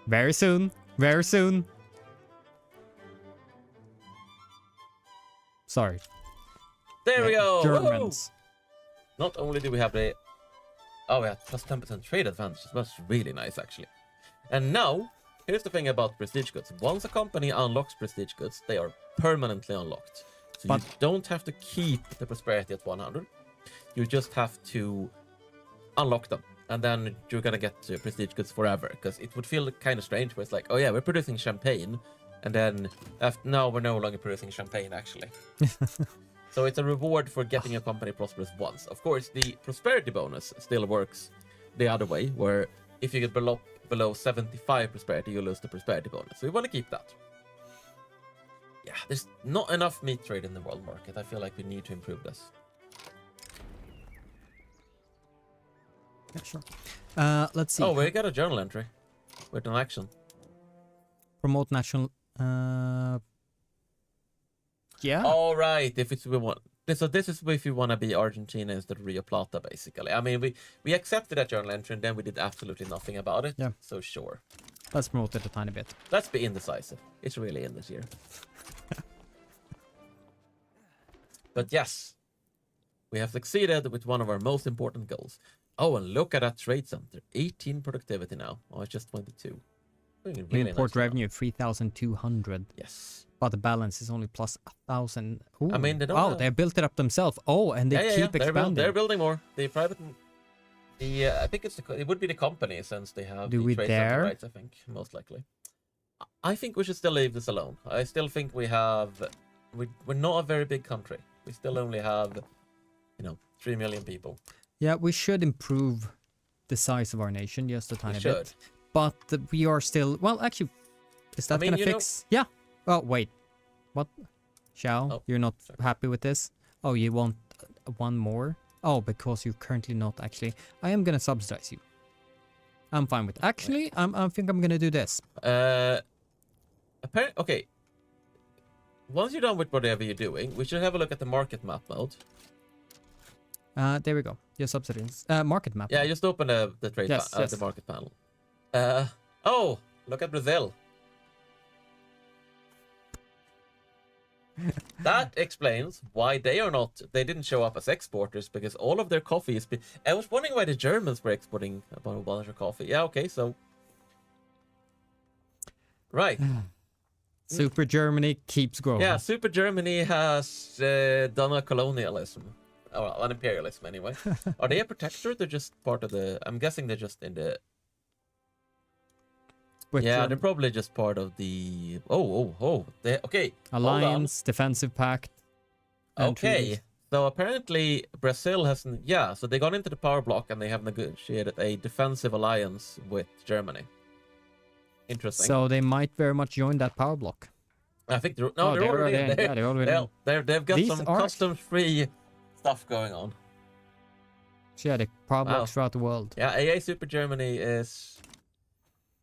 Very soon. Sorry. There we go. Germans. Woo! Not only do we have the... Oh, we have plus 10% trade advantage. That's really nice, actually. And now, here's the thing about prestige goods. Once a company unlocks prestige goods, they are permanently unlocked. So you don't have to keep the prosperity at 100. You just have to unlock them. And then you're going to get prestige goods forever. Because it would feel kind of strange where it's like, oh yeah, we're producing champagne. And then now we're no longer producing champagne, actually. So it's a reward for getting your company prosperous once. Of course, the prosperity bonus still works the other way, where if you get below 75 prosperity, you lose the prosperity bonus. So we want to keep that. Yeah, there's not enough meat trade in the world market. I feel like we need to improve this. Yeah, sure. Let's see. Oh, we got a journal entry with an action. Promote national... Yeah. All right. If it's we want, so this is if you want to be Argentina instead of Rio Plata, basically. I mean, we accepted that journal entry and then we did absolutely nothing about it. Yeah. So sure. Let's promote it a tiny bit. Let's be indecisive. It's really in this year. But yes, we have succeeded with one of our most important goals. Oh, and look at that trade center. 18 productivity now. Oh, it's just 22. Really Import nice revenue 3,200. Yes. But the balance is only plus 1,000. I mean, they don't they built it up themselves. Oh, and they keep expanding. They're building more. The private, I think it would be the company since they have the trade center rights. I think most likely. I think we should still leave this alone. I still think we're not a very big country. We still only have, 3 million people. Yeah, we should improve the size of our nation just a tiny bit. But we are still... Well, actually, is that going to fix... Yeah. Oh, wait. What? You're not happy with this? Oh, you want one more? Oh, because you're currently not actually... I am going to subsidize you. I'm fine with... Actually, I think I'm going to do this. Okay. Once you're done with whatever you're doing, we should have a look at the market map mode. There we go. Your subsidies. Market map. Yeah, just open the trade the market panel. Oh, look at Brazil. That explains why they didn't show up as exporters, because all of their coffee is... I was wondering why the Germans were exporting a bunch of coffee. Yeah, okay, so... Right. Super Germany keeps growing. Yeah, Super Germany has done a colonialism. Or an imperialism, anyway. Are they a protectorate? They're just part of the... I'm guessing they're just in the... they're probably just part of the... Okay. Alliance, defensive pact. Okay. So apparently Brazil hasn't... Yeah, so they got into the power block and they have negotiated a defensive alliance with Germany. Interesting. So they might very much join that power block. I think they're already in there. Yeah, they're already in. They've got some customs-free stuff going on. So yeah, the power blocks throughout the world. Yeah, AA Super Germany is...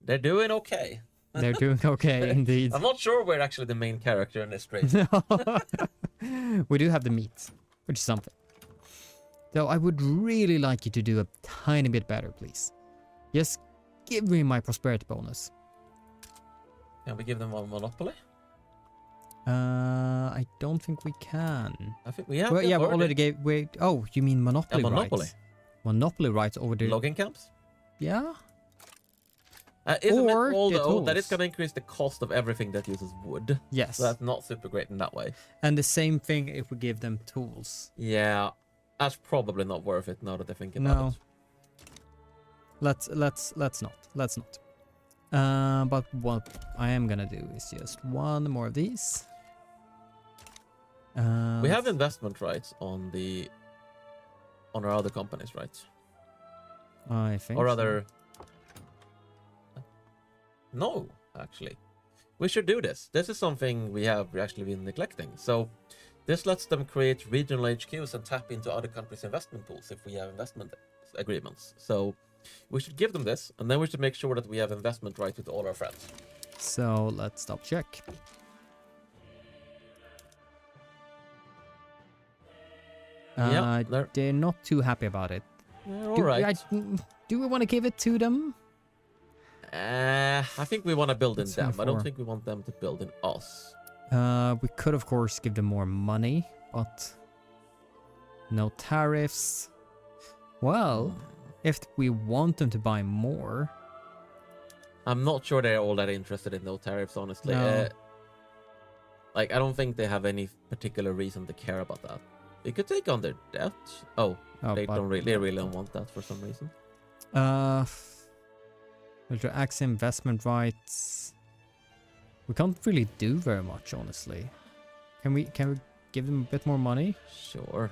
They're doing okay. They're doing okay, indeed. I'm not sure we're actually the main character in this trade. We do have the meat, which is something. Though I would really like you to do a tiny bit better, please. Just give me my prosperity bonus. Can we give them one monopoly? I don't think we can. I think we have. Well, yeah, we already gave... Wait, oh, you mean monopoly? A monopoly. Rights? monopoly rights over the... Logging camps? Yeah? Isn't it Or the although that tools. it's going to increase the cost of everything that uses wood? Yes. So that's not super great in that way. And the same thing if we give them tools. Yeah, that's probably not worth it now that I think about it. Let's not. Let's not. But what I am gonna do is just one more of these. We have investment rights on our other companies, right? I think. Or so. other. No, actually, we should do this. This is something we have actually been neglecting. So, this lets them create regional HQs and tap into other countries' investment pools if we have investment agreements. So, we should give them this, and then we should make sure that we have investment rights with all our friends. So let's stop check. Yeah, they're not too happy about it. all right. Do we want to give it to them? I think we want to build in What's them. that I don't for? think we want them to build in us. We could of course give them more money, but no tariffs. Well, if we want them to buy more, I'm not sure they're all that interested in no tariffs, honestly. No. Like, I don't think they have any particular reason to care about that. We could take on their debt. Oh, they really don't want that for some reason. Ultra Axe investment rights. We can't really do very much, honestly. Can we give them a bit more money? Sure.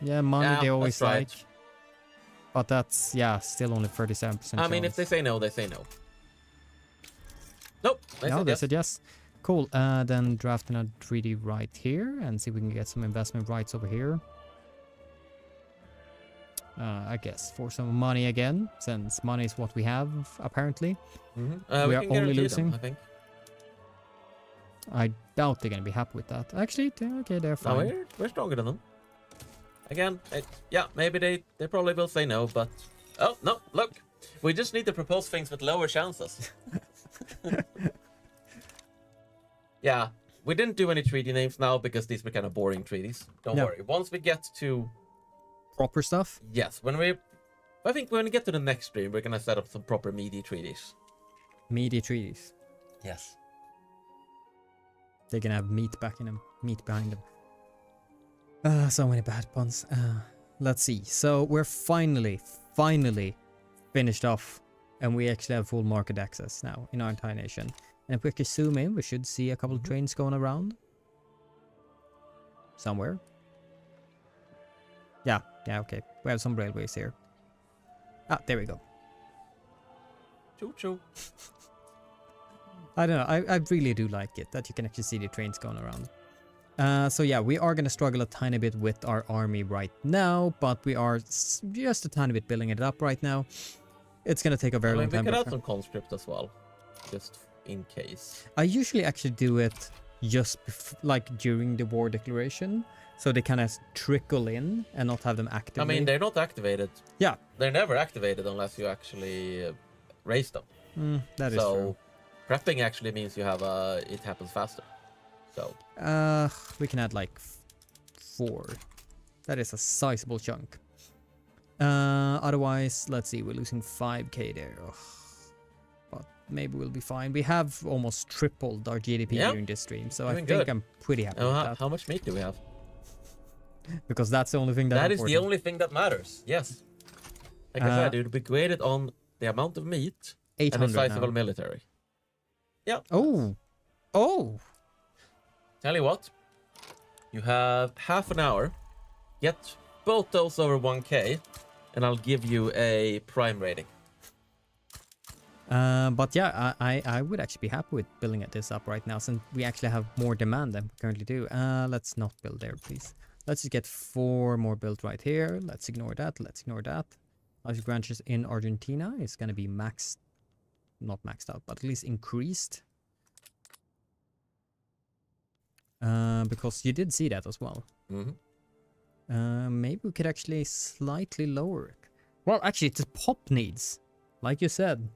Yeah, money Yeah, they always that's right. like. But that's, yeah, still only 37%. I mean, if they say no, they say no. Nope. They No, said they yes. said yes. Cool. Then drafting a treaty right here and see if we can get some investment rights over here. I guess for some money again, since money is what we have apparently. Mhm. We We are can only guarantee losing. them, I think. I doubt they're gonna be happy with that. Actually, okay, they're No, fine. we're stronger than them. Again, yeah, maybe they probably will say no, but oh no, look, we just need to propose things with lower chances. Yeah, we didn't do any treaty names now because these were kind of boring treaties. Don't Yeah. worry. Once we get to Proper stuff. I think when we get to the next stream, we're gonna set up some proper meaty treaties. Meaty treaties. Yes. They're gonna have meat behind them. So many bad puns. Let's see. So we're finally finished off, and we actually have full market access now in our entire nation. And if we can zoom in, we should see a couple of trains going around somewhere. Yeah, okay. We have some railways here. Ah, there we go. Choo choo. I don't know. I really do like it that you can actually see the trains going around. So yeah, we are going to struggle a tiny bit with our army right now, but we are just a tiny bit building it up right now. It's going to take a very long We time. could add but- some conscript as well, just in case. I usually actually do it just like during the war declaration, so they kind of trickle in and not have them actively. I mean, they're not activated. Yeah. They're never activated unless you actually raise them. That is true. Prepping actually means you have it happens faster. So We can add like 4. That is a sizable chunk. Otherwise, let's see, we're losing 5k there. Ugh. But maybe we'll be fine. We have almost tripled our GDP Yeah. during this stream, so I Doing think good. I'm pretty happy with that. how much meat do we have? Because that's the only thing That is the important. only thing that matters. Yes. Like I said, it would be graded on the amount of meat and the 800 size of now. our military. Yeah. Oh! Tell you what, you have half an hour. Get both those over 1k, and I'll give you a prime rating. But yeah, I would actually be happy with building this up right now, since we actually have more demand than we currently do. Let's not build there, please. Let's just get 4 more built right here. Let's ignore that. Logic branches in Argentina is going to be maxed, not maxed out, but at least increased. Because you did see that as well. Maybe we could actually slightly lower it. Well, actually, it's pop needs, like you said.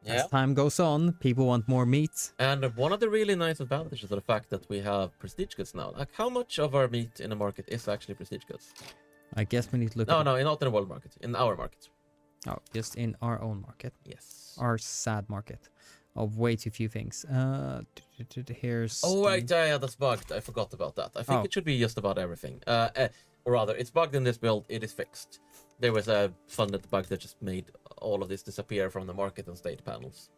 Yeah. As time goes on, people want more meat. And one of the really nice advantages of the fact that we have prestige goods now. Like, how much of our meat in the market is actually prestige goods? I guess we need to look No, at no, not in the world market. In our market. Oh, just in our own market. Yes. Our sad market of way too few things. Here's... Oh, right, yeah, that's bugged. I forgot about that. I think it should be just about everything. Or rather, it's bugged in this build. It is fixed. There was a funded bug that just made all of this disappear from the market and state panels.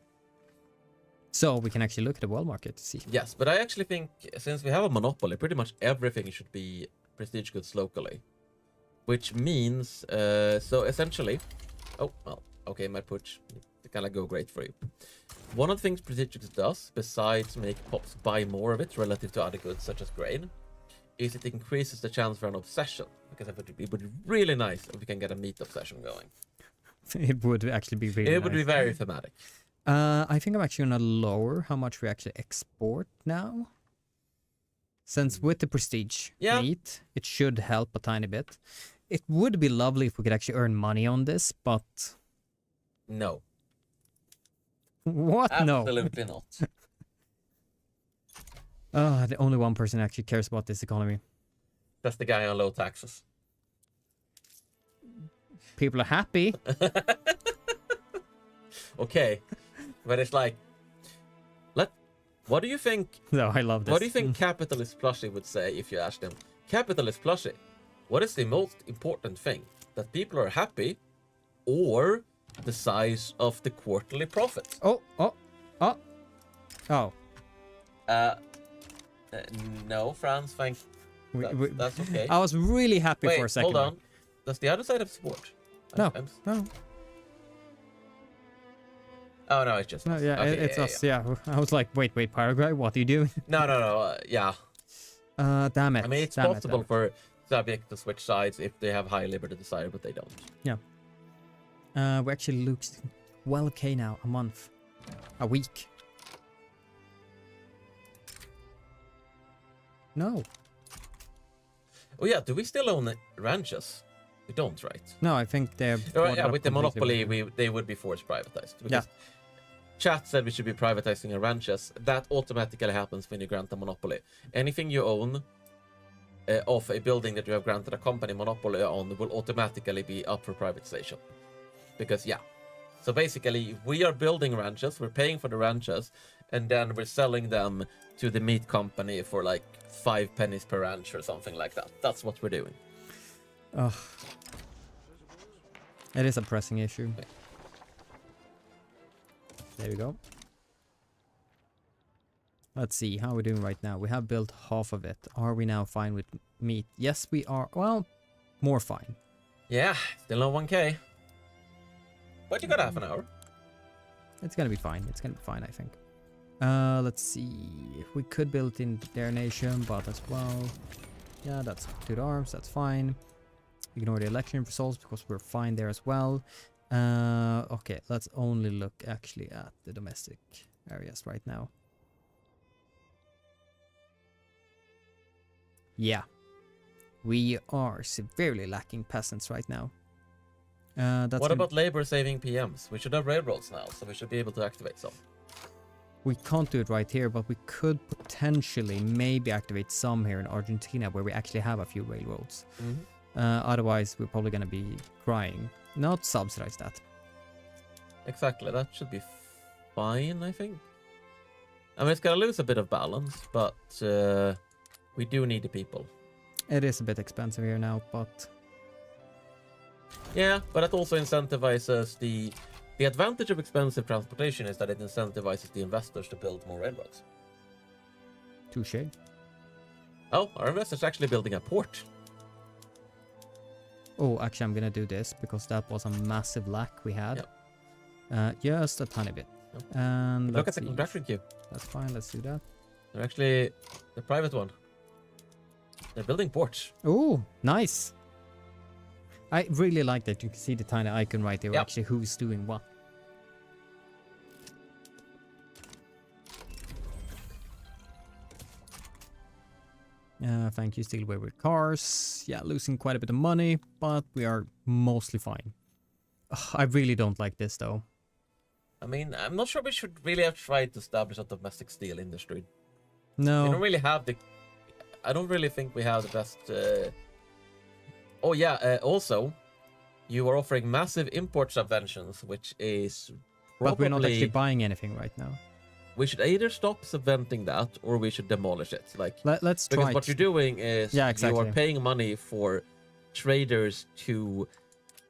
So we can actually look at the world market to see. Yes, but I actually think since we have a monopoly, pretty much everything should be prestige goods locally. Which means, so essentially... Oh, well, okay, my push kind of go great for you. One of the things prestige goods does, besides make pops buy more of it relative to other goods such as grain, is it increases the chance for an obsession. Because it would be really nice if we can get a meat obsession going. It would actually be really It would be very thematic. I think I'm actually gonna lower how much we actually export now. Since with the prestige meat, it should help a tiny bit. It would be lovely if we could actually earn money on this, but... No. What? No. Absolutely not. The only one person actually cares about this economy. That's the guy on low taxes. People are happy. Okay. But it's like... What do you think... No, I love this. What do you think Capitalist Plushie would say if you asked him, Capitalist Plushie, what is the most important thing? That people are happy or the size of the quarterly profit? Oh. No, Franz, thank that's okay. I was really happy for a second. Hold on. Does the other side have support? No. No. Oh, no, it's just no, us. yeah, Okay, it's us. Yeah. I was like, wait, Paraguay, what are you doing? No. Yeah. Damn it. I mean, it's possible for subject to switch sides if they have high liberty desire, but they don't. Yeah. We actually lose 12k now a month, a week. No. Oh yeah, do we still own ranches? We don't, right? No, I think they're... Yeah, with the monopoly, they would be forced privatized. Because chat said we should be privatizing our ranches. That automatically happens when you grant a monopoly. Anything you own of a building that you have granted a company monopoly on will automatically be up for privatization. Because, yeah. So basically, we are building ranches, we're paying for the ranches, and then we're selling them to the meat company for like 5 pennies per ranch or something like that. That's what we're doing. Ugh. It is a pressing issue. Okay. There we go. Let's see how we're doing right now. We have built half of it. Are we now fine with meat? Yes, we are. Well, more fine. Yeah, still no 1k. But you got half an hour. It's gonna be fine. It's gonna be fine, I think. Let's see. We could build in their nation, but as well. Yeah, that's 2 to arms. That's fine. Ignore the election results because we're fine there as well. Okay, let's only look actually at the domestic areas right now. Yeah, we are severely lacking peasants right now. What about labor-saving PMs? We should have railroads now, so we should be able to activate some. We can't do it right here, but we could potentially maybe activate some here in Argentina where we actually have a few railroads. Otherwise, we're probably going to be crying. Not subsidize that. Exactly, that should be fine, I think. I mean, it's going to lose a bit of balance, but we do need the people. It is a bit expensive here now, but... Yeah, but it also incentivizes the advantage of expensive transportation is that it incentivizes the investors to build more railroads. Touché. Oh, our investors are actually building a port. Oh, actually, I'm gonna do this because that was a massive lack we had. Just a tiny bit. Yep. And Look at the contraction queue. That's fine. Let's do that. They're actually the private one. They're building ports. Oh, nice. I really like that you can see the tiny icon right there. Yep. Actually, who's doing what. Thank you, still away with cars. Yeah, losing quite a bit of money, but we are mostly fine. Ugh, I really don't like this though. I mean, I'm not sure we should really have tried to establish a domestic steel industry. No. We don't really have the... I don't really think we have the best Oh yeah. Also, you are offering massive import subventions, which is But we're not actually probably buying anything right now. we should either stop subventing that or we should demolish it. Like Let's because try what you're doing is Yeah, you exactly. are paying money for traders to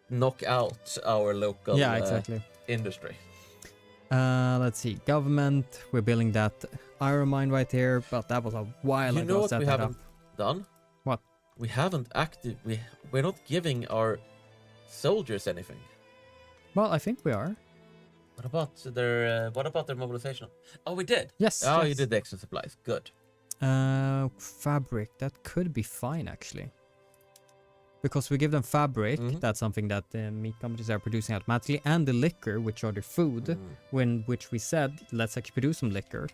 knock out our local Yeah, exactly. industry. Let's see. Government. We're building that iron mine right here, but that was a while You ago. know what set we that haven't up. done? What? We haven't we're not giving our soldiers anything. Well, I think we are. What about their mobilization? Oh, we did. Yes. Oh, yes. you did the extra supplies. Good. Fabric. That could be fine actually. Because we give them fabric, that's something that the meat companies are producing automatically, and the liquor, which are the food, which we said, let's actually produce some liquor.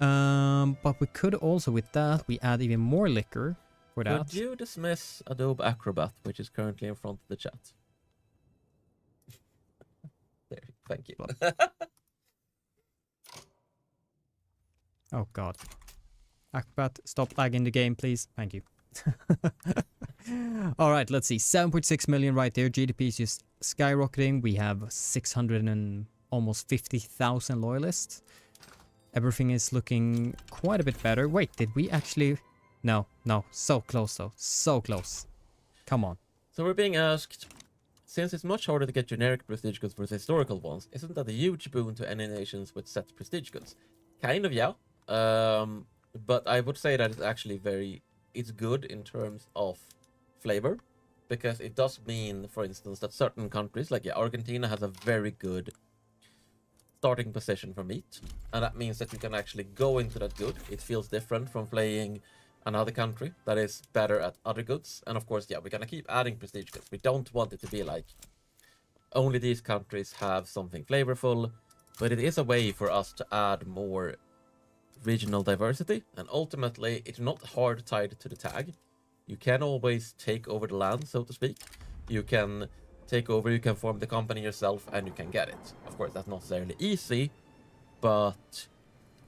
But we could also, with that, we add even more liquor for that. Could you dismiss Adobe Acrobat, which is currently in front of the chat? There, thank you. Oh god. Acrobat, stop lagging the game, please. Thank you. All right, let's see. 7.6 million right there. GDP is just skyrocketing. We have 600 and almost 50,000 loyalists. Everything is looking quite a bit better. Wait, did we actually... No. So close though. So close. Come on. So we're being asked, since it's much harder to get generic prestige goods versus historical ones, isn't that a huge boon to any nations with set prestige goods? Kind of, yeah. But I would say that it's actually it's good in terms of flavor, because it does mean, for instance, that certain countries, like Argentina has a very good starting position for meat, and that means that you can actually go into that good. It feels different from playing another country that is better at other goods. And of course, yeah, we're gonna keep adding prestige goods. We don't want it to be like only these countries have something flavorful, but it is a way for us to add more regional diversity, and ultimately it's not hard tied to the tag. You can always take over the land, so to speak. You can take over, you can form the company yourself, and you can get it. Of course, that's not necessarily easy, but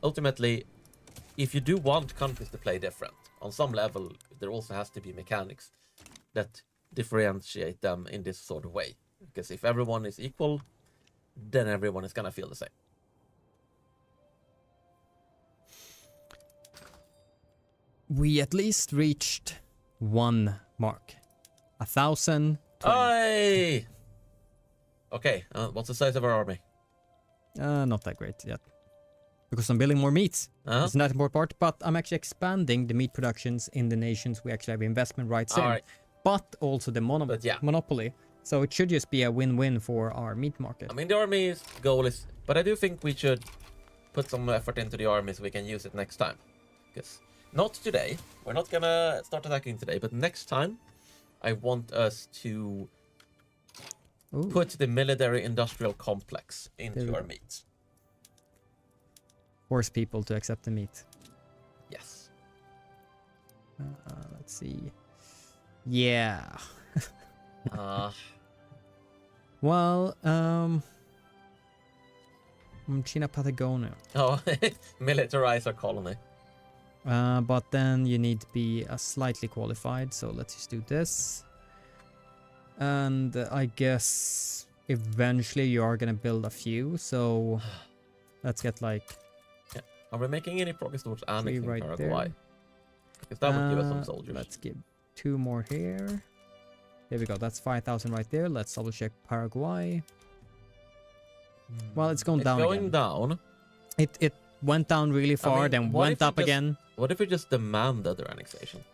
ultimately, if you do want countries to play different, on some level, there also has to be mechanics that differentiate them in this sort of way. Because if everyone is equal, then everyone is gonna feel the same. We at least reached one mark. 1,000. Aye! Okay, what's the size of our army? Not that great yet. Because I'm building more meats. It's not an important part, but I'm actually expanding the meat productions in the nations we actually have investment rights in. Alright. But also the monopoly. So it should just be a win-win for our meat market. I mean, the army's goal is... But I do think we should put some effort into the army so we can use it next time. Because not today. We're not gonna start attacking today, but next time I want us to put the military-industrial complex into our meat. Force people to accept the meat. Yes. Let's see. Yeah. Well, China Patagonia. Oh, militarize our colony. But then you need to be slightly qualified, so let's just do this. And I guess eventually you are gonna build a few, so let's get like... Yeah. Are we making any progress towards annexing right Paraguay? there. Because that would give us some soldiers. Let's give 2 more here. There we go, that's 5,000 right there. Let's double check Paraguay. Well, it's going down going again. down. It went down really far, then went up again. What if we just demanded their annexation?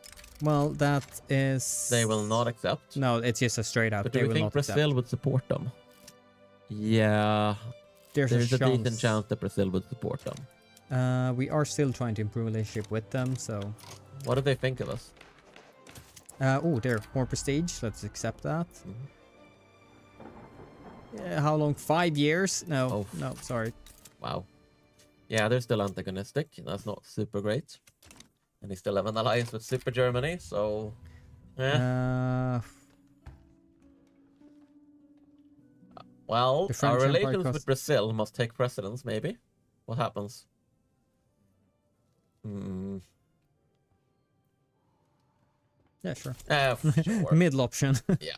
Well, that is... They will not accept. No, it's just a straight out. But They do will we think not Brazil accept. would support them? Yeah. There's a a chance. decent chance that Brazil would support them. We are still trying to improve relationship with them, so... What do they think of us? Oh, there, more prestige. Let's accept that. How long? 5 years? No, Oh. no, sorry. Wow. Yeah, they're still antagonistic. That's not super great. And they still have an alliance with Super Germany, so... Well, The French our Empire relations cost- with Brazil must take precedence, maybe. What happens? Yeah, sure. Sure. Middle option. Yeah.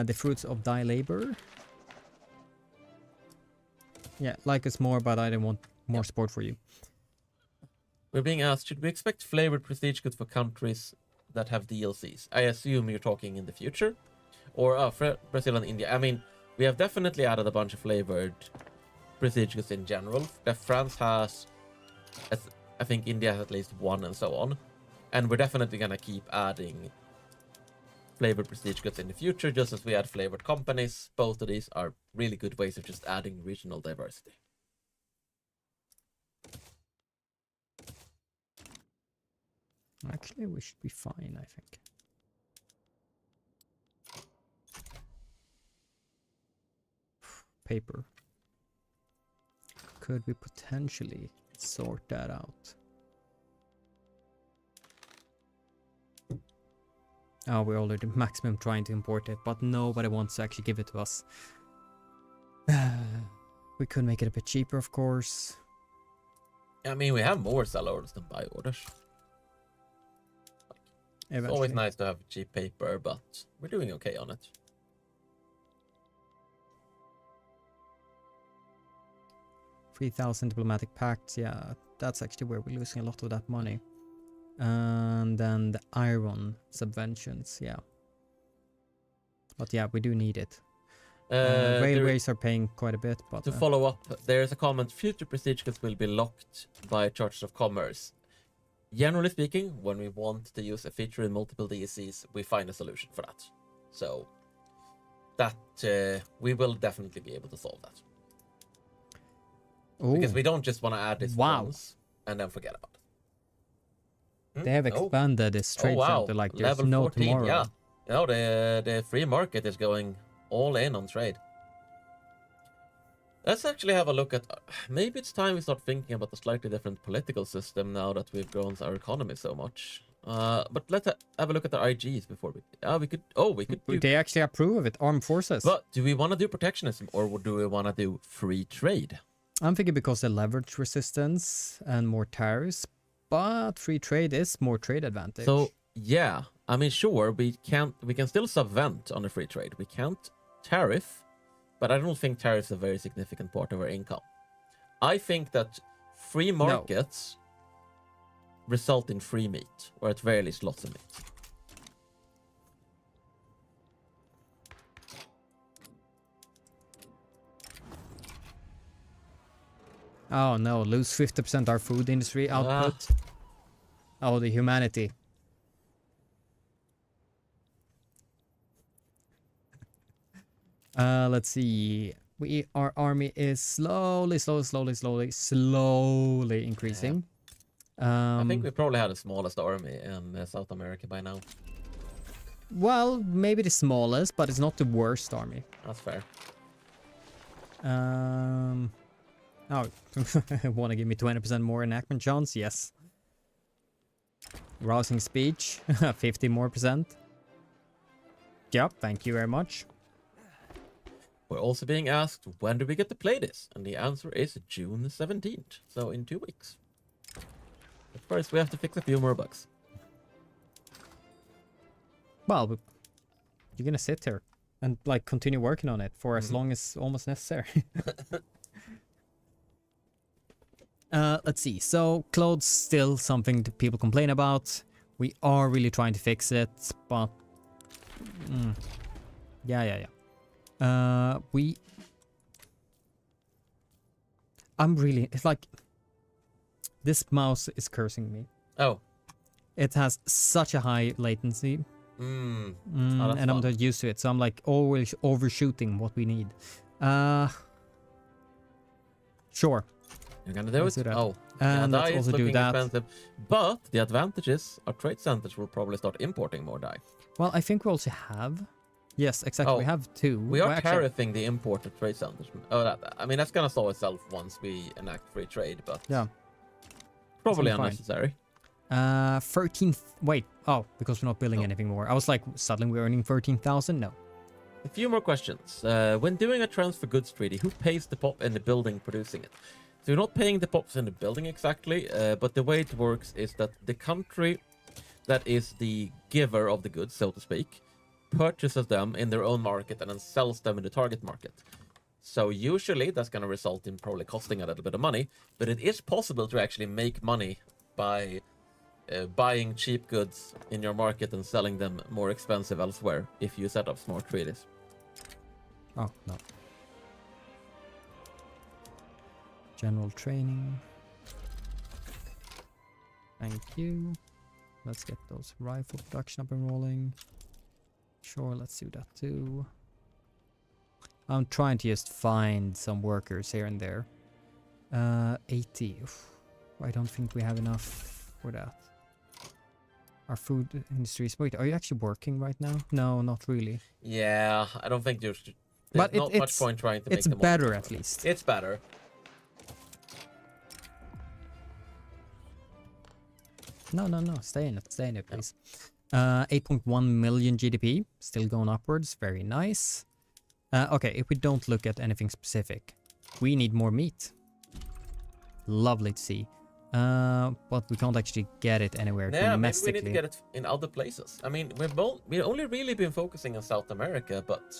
The fruits of thy labor. Yeah, like us more, but I don't want more support for you. We're being asked, should we expect flavored prestige goods for countries that have DLCs? I assume you're talking in the future. Or Brazil and India. I mean, we have definitely added a bunch of flavored prestige goods in general. France has, I think India has at least one, and so on. And we're definitely going to keep adding flavored prestige goods in the future, just as we add flavored companies. Both of these are really good ways of just adding regional diversity. Actually, we should be fine, I think. Paper. Could we potentially sort that out? Oh, we're already maximum trying to import it, but nobody wants to actually give it to us. We could make it a bit cheaper, of course. I mean, we have more sell orders than buy orders. It's always nice to have cheap paper, but we're doing okay on it. 3,000 diplomatic pacts, yeah, that's actually where we're losing a lot of that money. And then the iron subventions, yeah. But yeah, we do need it. Railways are paying quite a bit, but... To follow up, there's a comment, future prestige goods will be locked by Charters of Commerce. Generally speaking, when we want to use a feature in multiple DLCs, we find a solution for that. So, that we will definitely be able to solve that. Ooh. Because we don't just want to add this once and then forget about it. They have expanded this trade center like there's Level no 14, tomorrow. yeah. You know, the free market is going all in on trade. Let's actually have a look at... maybe it's time we start thinking about a slightly different political system now that we've grown our economy so much. But let's have a look at the IGs before we... we could do... They actually approve of it, armed forces. But do we want to do protectionism or do we want to do free trade? I'm thinking because they leverage resistance and more tariffs, but free trade is more trade advantage. So, yeah. I mean, sure, we can still subvent on the free trade. We can't tariff, but I don't think tariffs are a very significant part of our income. I think that free markets result in free meat, or at very least lots of meat. Oh no, lose 50% our food industry output. Oh, the humanity. Let's see. Our army is slowly increasing. I think we probably had the smallest army in South America by now. Well, maybe the smallest, but it's not the worst army. That's fair. Oh, want to give me 20% more enactment chance? Yes. Rousing speech, 50 more percent. Yep, thank you very much. We're also being asked, when do we get to play this? And the answer is June 17th, so in 2 weeks. But first, we have to fix a few more bugs. Well, you're gonna sit here and like continue working on it for as long as almost necessary. Let's see. So clothes still something that people complain about. We are really trying to fix it, but yeah. It's like this mouse is cursing me. Oh. It has such a high latency. And I'm not used to it, so I'm like always overshooting what we need. Sure. You're gonna do it? Oh. And let's also do that. Expensive. But the advantage is our trade centers will probably start importing more dye. Well, I think we also have. Yes, exactly. We have two. We are tariffing the imported trade centers. I mean, that's gonna solve itself once we enact free trade, but yeah, probably unnecessary. 13th. Wait. Oh, because we're not building anything more. I was like, suddenly we're earning 13,000. No. A few more questions. When doing a transfer goods treaty, who pays the pop in the building producing it? So you're not paying the pops in the building exactly, but the way it works is that the country that is the giver of the goods, so to speak, purchases them in their own market and then sells them in the target market. So usually that's going to result in probably costing a little bit of money, but it is possible to actually make money by buying cheap goods in your market and selling them more expensive elsewhere if you set up smart treaties. Oh, no. General training. Thank you. Let's get those rifle production up and rolling. Sure, let's do that too. I'm trying to just find some workers here and there. 80. Oof. I don't think we have enough for that. Our food industry is... Wait, are you actually working right now? No, not really. Yeah, I don't think there's But not much point trying to make it's them better more. at least. It's better. No. Stay in it, please. 8.1 million GDP, still going upwards. Very nice. Okay, if we don't look at anything specific, we need more meat. Lovely to see. But we can't actually get it anywhere domestically. Maybe we need to get it in other places. I mean, we've only really been focusing on South America, but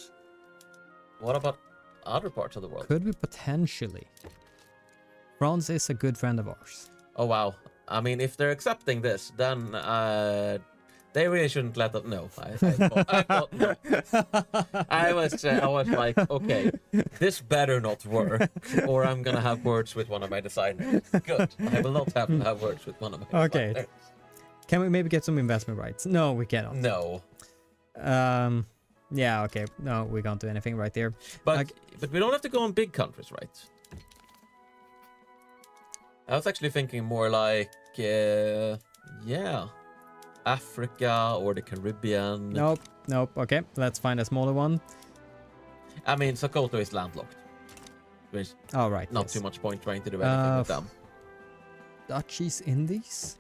what about other parts of the world? Could we potentially? France is a good friend of ours. Oh wow! I mean, if they're accepting this, then they really shouldn't let us know. I thought no. I was like, okay, this better not work, or I'm gonna have words with one of my designers. Good. I will not have to have words with one of my designers. Can we maybe get some investment rights? No, we cannot. No. Yeah. Okay. No, we can't do anything right there. But we don't have to go on big countries, right? I was actually thinking more like, yeah. Africa or the Caribbean. Nope. Okay, let's find a smaller one. I mean, Sokoto is landlocked. There's not too much point trying to do anything with them. Dutch East Indies?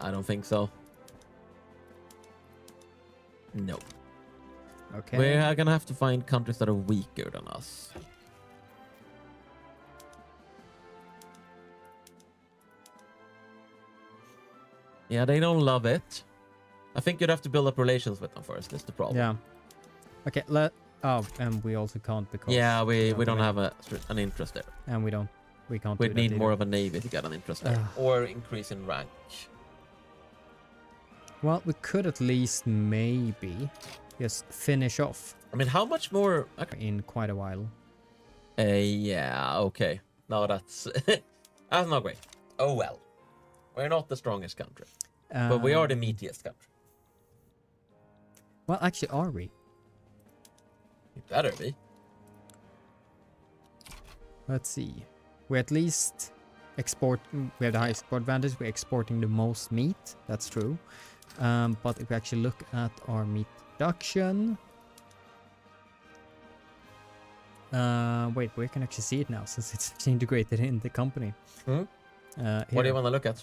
I don't think so. No. Okay. We're gonna have to find countries that are weaker than us. Yeah, they don't love it. I think you'd have to build up relations with them first. That's the problem. Yeah. Okay. And we also can't because. Yeah, we don't have an interest there. And we can't. We'd need more of a navy to get an interest there, or increase in rank. Well, we could at least maybe just finish off. I mean, how much more? In quite a while. Yeah. Okay. No, that's that's not great. Oh well. We're not the strongest country, but we are the meatiest country. Well, actually, are we? We better be. Let's see. We at least export. We have the highest export advantage. We're exporting the most meat. That's true. But if we actually look at our meat production, wait, we can actually see it now since it's actually integrated in the company. Hmm? What do you want to look at?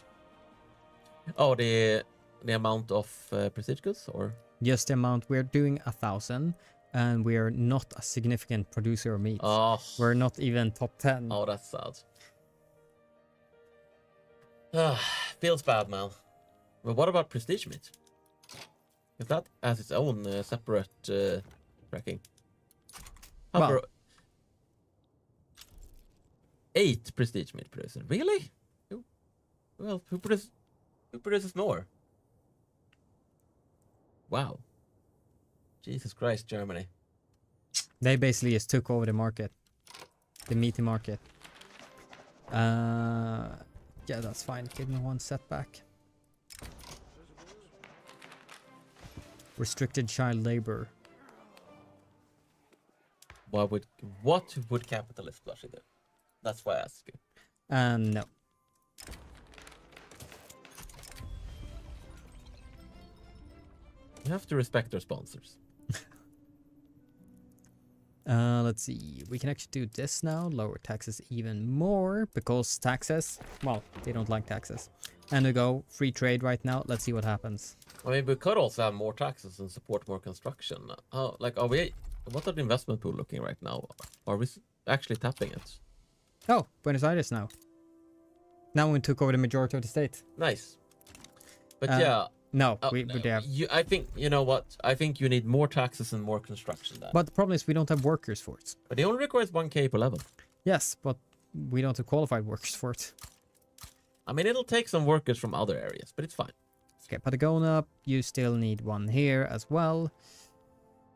Oh, the amount of prestige goods, or just the amount. We're doing 1,000, and we are not a significant producer of meat. Oh, we're not even top 10. Oh, that's sad. Feels bad, man. But what about prestige meat? If that has its own separate tracking. Well, 8 prestige meat producers. Really? Who produces more? Wow. Jesus Christ, Germany. They basically just took over the market. The meaty market. Yeah, that's fine. Give me one setback. Restricted child labor. What would capitalist Flushy do? That's why I asked you. No. You have to respect their sponsors. Let's see. We can actually do this now. Lower taxes even more because taxes. Well, they don't like taxes. And we go free trade right now. Let's see what happens. I mean, we could also have more taxes and support more construction. Are we? What are the investment pool looking right now? Are we actually tapping it? Oh, Buenos Aires now. Now we took over the majority of the state. Nice. But yeah, No, oh, we have. I think you know what? I think you need more taxes and more construction. Then. But the problem is we don't have workers for it. But it only requires 1k per level. Yes, but we don't have qualified workers for it. I mean, it'll take some workers from other areas, but it's fine. Okay, Patagonia, you still need one here as well.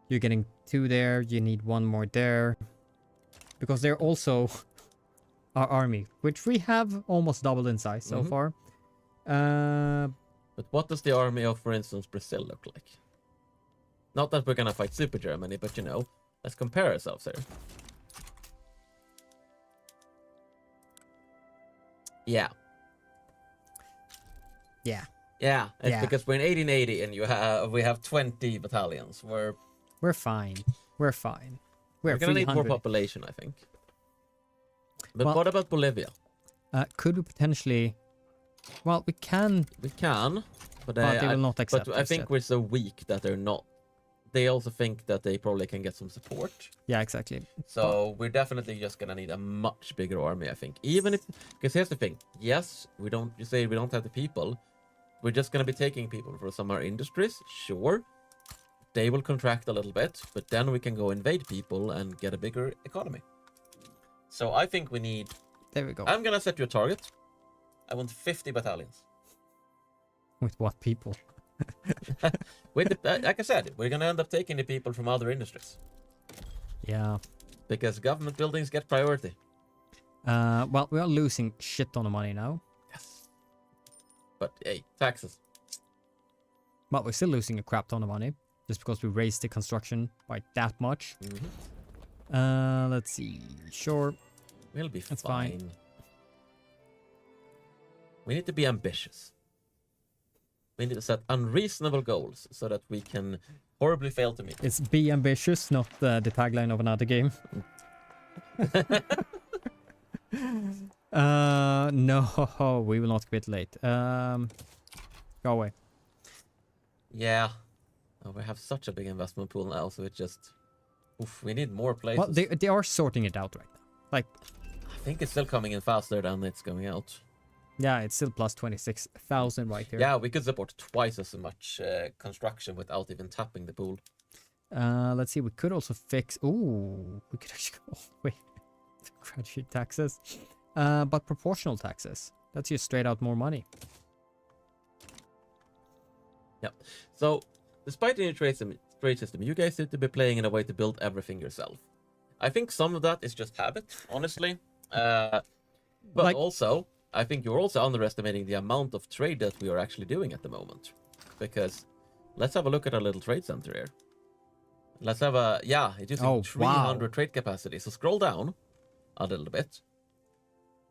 You're getting 2 there. You need 1 more there. Because they're also our army, which we have almost doubled in size so far. But what does the army of, for instance, Brazil look like? Not that we're gonna fight Super Germany, but you know, let's compare ourselves here. Yeah. Yeah. Yeah, it's Yeah. because we're in 1880 and we have 20 battalions. We're fine. We're fine. We're gonna need more 300. population, I think. But Well- what about Bolivia? Could we potentially... Well, we can, We can, but but they will not accept But I us think yet. we're so weak that they're not. They also think that they probably can get some support. Yeah, exactly. So we're definitely just gonna need a much bigger army, I think. Even if, because here's the thing. Yes, we don't. You say we don't have the people. We're just gonna be taking people from some of our industries. Sure, they will contract a little bit, but then we can go invade people and get a bigger economy. So I think we need. There we go. I'm gonna set you a target. I want 50 battalions. With what people? With the, like I said, we're gonna end up taking the people from other industries Yeah. because government buildings get priority. Well, we are losing shit ton of money now. Yes. But hey, taxes. But we're still losing a crap ton of money. Just because we raised the construction by that much. Let's see. Sure. We'll be That's fine. fine. We need to be ambitious. We need to set unreasonable goals so that we can horribly fail to meet. It's be ambitious, not the tagline of another game. No, we will not quit late. Go away. Yeah. Oh, we have such a big investment pool now, so it just... Oof, we need more places. Well, they are sorting it out right now. Like, I think it's still coming in faster than it's going out. yeah, it's still plus 26,000 right here. Yeah, we could support twice as much construction without even tapping the pool. Let's see, we could also fix... Ooh, we could actually go all the way to graduate taxes. But proportional taxes. That's just straight out more money. Yeah. So, despite the new trade system, you guys seem to be playing in a way to build everything yourself. I think some of that is just habit, honestly. But Like- also, I think you're also underestimating the amount of trade that we are actually doing at the moment. Because let's have a look at our little trade center here. Let's have a... Yeah, it's using Oh, 300 wow. trade capacity. So scroll down a little bit.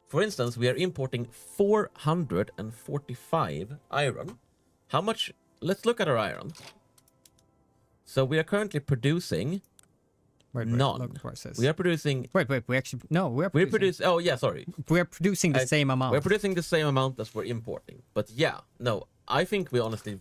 For instance, we are importing 445 iron. How much... Let's look at our iron. So we are currently producing Wait, none. look process. We are producing... Wait, we actually... No, we're We're producing... producing... Oh, yeah, sorry. We're producing the same amount. We're producing the same amount as we're importing. But yeah, no, I think we honestly...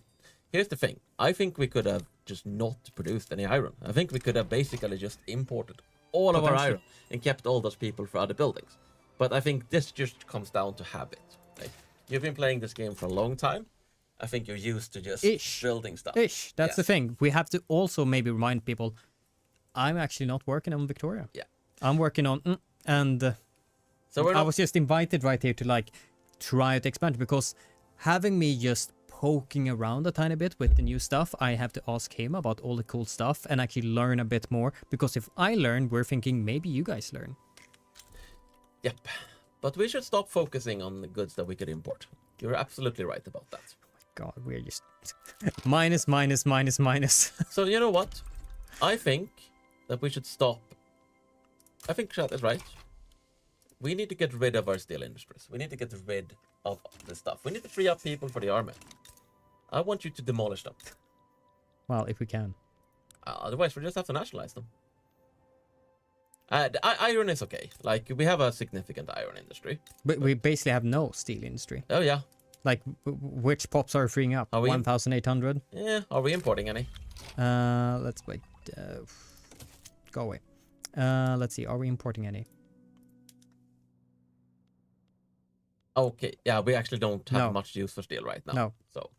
Here's the thing. I think we could have just not produced any iron. I think we could have basically just imported all of our Potentially. iron and kept all those people for other buildings. But I think this just comes down to habit. Like, you've been playing this game for a long time. I think you're used to just building stuff. Ish. That's the Yes. thing. We have to also maybe remind people, I'm actually not working on Victoria. Yeah. I'm working on... and So we're I not... was just invited right here to like try to expand because having me just poking around a tiny bit with the new stuff, I have to ask him about all the cool stuff and actually learn a bit more. Because if I learn, we're thinking maybe you guys learn. Yep. But we should stop focusing on the goods that we could import. You're absolutely right about that. God, we're just minus, minus, minus, minus. So you know what? I think that we should stop. I think Chat is right. We need to get rid of our steel industries. We need to get rid of the stuff. We need to free up people for the army. I want you to demolish them. Well, if we can. Otherwise, we just have to nationalize them. Iron is okay. Like, we have a significant iron industry. But we basically have no steel industry. Oh, yeah. Like, which pops are freeing up? Are we- 1,800? Yeah. Are we importing any? Let's wait. Go away. Let's see. Are we importing any? Okay. Yeah, we actually don't have No. much use for steel right now. No. So,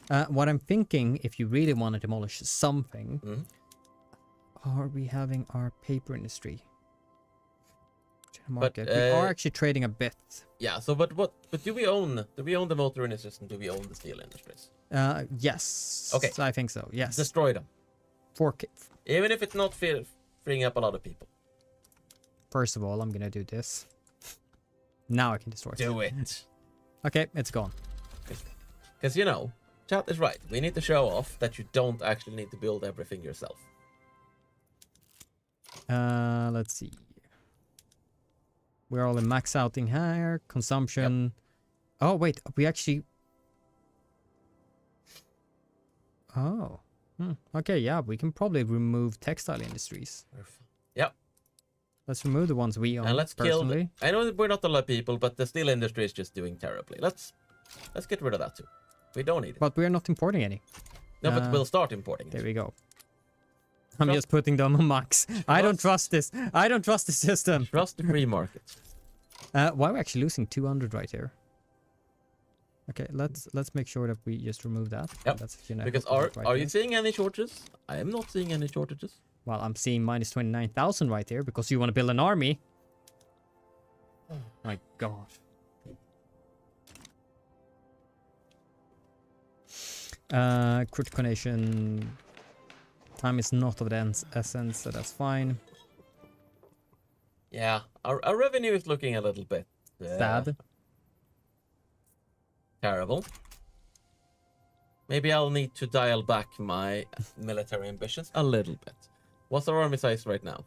What I'm thinking, if you really want to demolish something, Mhm. are we having our paper industry? But, Market. We are actually trading a bit. Yeah. So, but do we own? Do we own the motor industries and do we own the steel industries? Yes. Okay. I think so. Yes. Destroy them. 4K. Even if it's not freeing up a lot of people. First of all, I'm gonna do this. Now I can destroy it. Do it. Okay, it's gone. Because, you know, chat is right. We need to show off that you don't actually need to build everything yourself. Let's see. We're all in max outing here. Consumption. Oh, wait. We actually... Oh. Okay, yeah. We can probably remove textile industries. Yep. Let's remove the ones we own, And let's personally. kill... I know that we're not a lot of people, but the steel industry is just doing terribly. Let's get rid of that too. We don't need it. But we're not importing any. No, but we'll start importing There it. we go. I'm just putting them on max. I don't trust this. I don't trust the system. Trust the free market. Why are we actually losing 200 right here? Okay, let's make sure that we just remove that. Yep. That's, Because are you seeing any shortages? I am not seeing any shortages. Well, I'm seeing minus 29,000 right here because you want to build an army. My God. Critical nation. Time is not of the essence, so that's fine. Yeah, our revenue is looking a little bit Sad. terrible. Maybe I'll need to dial back my military ambitions a little bit. What's our army size right now?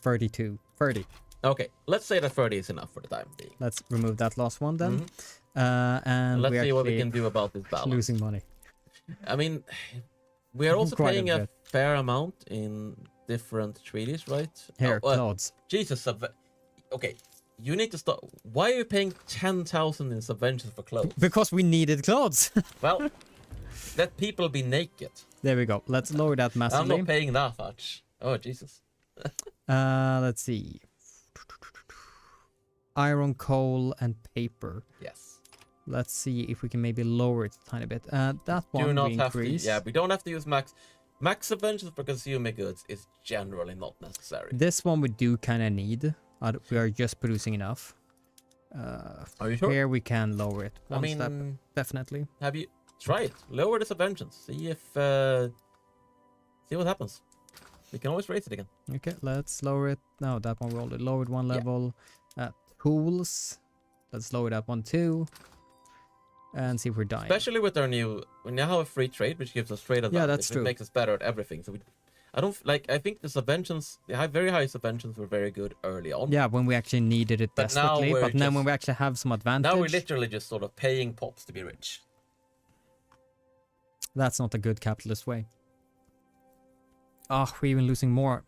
32. 30. Okay, let's say that 30 is enough for the time being. Let's remove that last one then. And And let's we're see what we actually can do about this balance. losing money. I mean, we are also Quite a paying a bit. fair amount in different treaties, right? Here, Oh, clouds. Jesus. Okay, you need to stop. Why are you paying 10,000 in subventions for clothes? Because we needed clothes. Well, let people be naked. There we go. Let's lower that I'm massively. not paying that much. Oh, Jesus. Let's see. Iron, coal, and paper. Yes. Let's see if we can maybe lower it a tiny bit. That one Do not we have to. increase. Yeah, we don't have to use max. Max subventions for consumer goods is generally not necessary. This one we do kind of need. We are just producing enough. Are you sure? Here we can lower it. I One mean, step, definitely. have you try it? Lower the subventions. See if see what happens. We can always raise it again. Okay, let's lower it. No, that one we already lowered one Yeah. level. Tools. Let's lower that one too. And see if we're dying. Especially with our new, we now have a free trade, which gives us trade advantage. that's true. It makes us better at everything. So I think the subventions, very high subventions were very good early on. Yeah, when we actually needed it But now desperately. we're But then when just- we actually have some advantage, Now we're literally just sort of paying pops to be rich. that's not a good capitalist way. Oh, we're even losing more.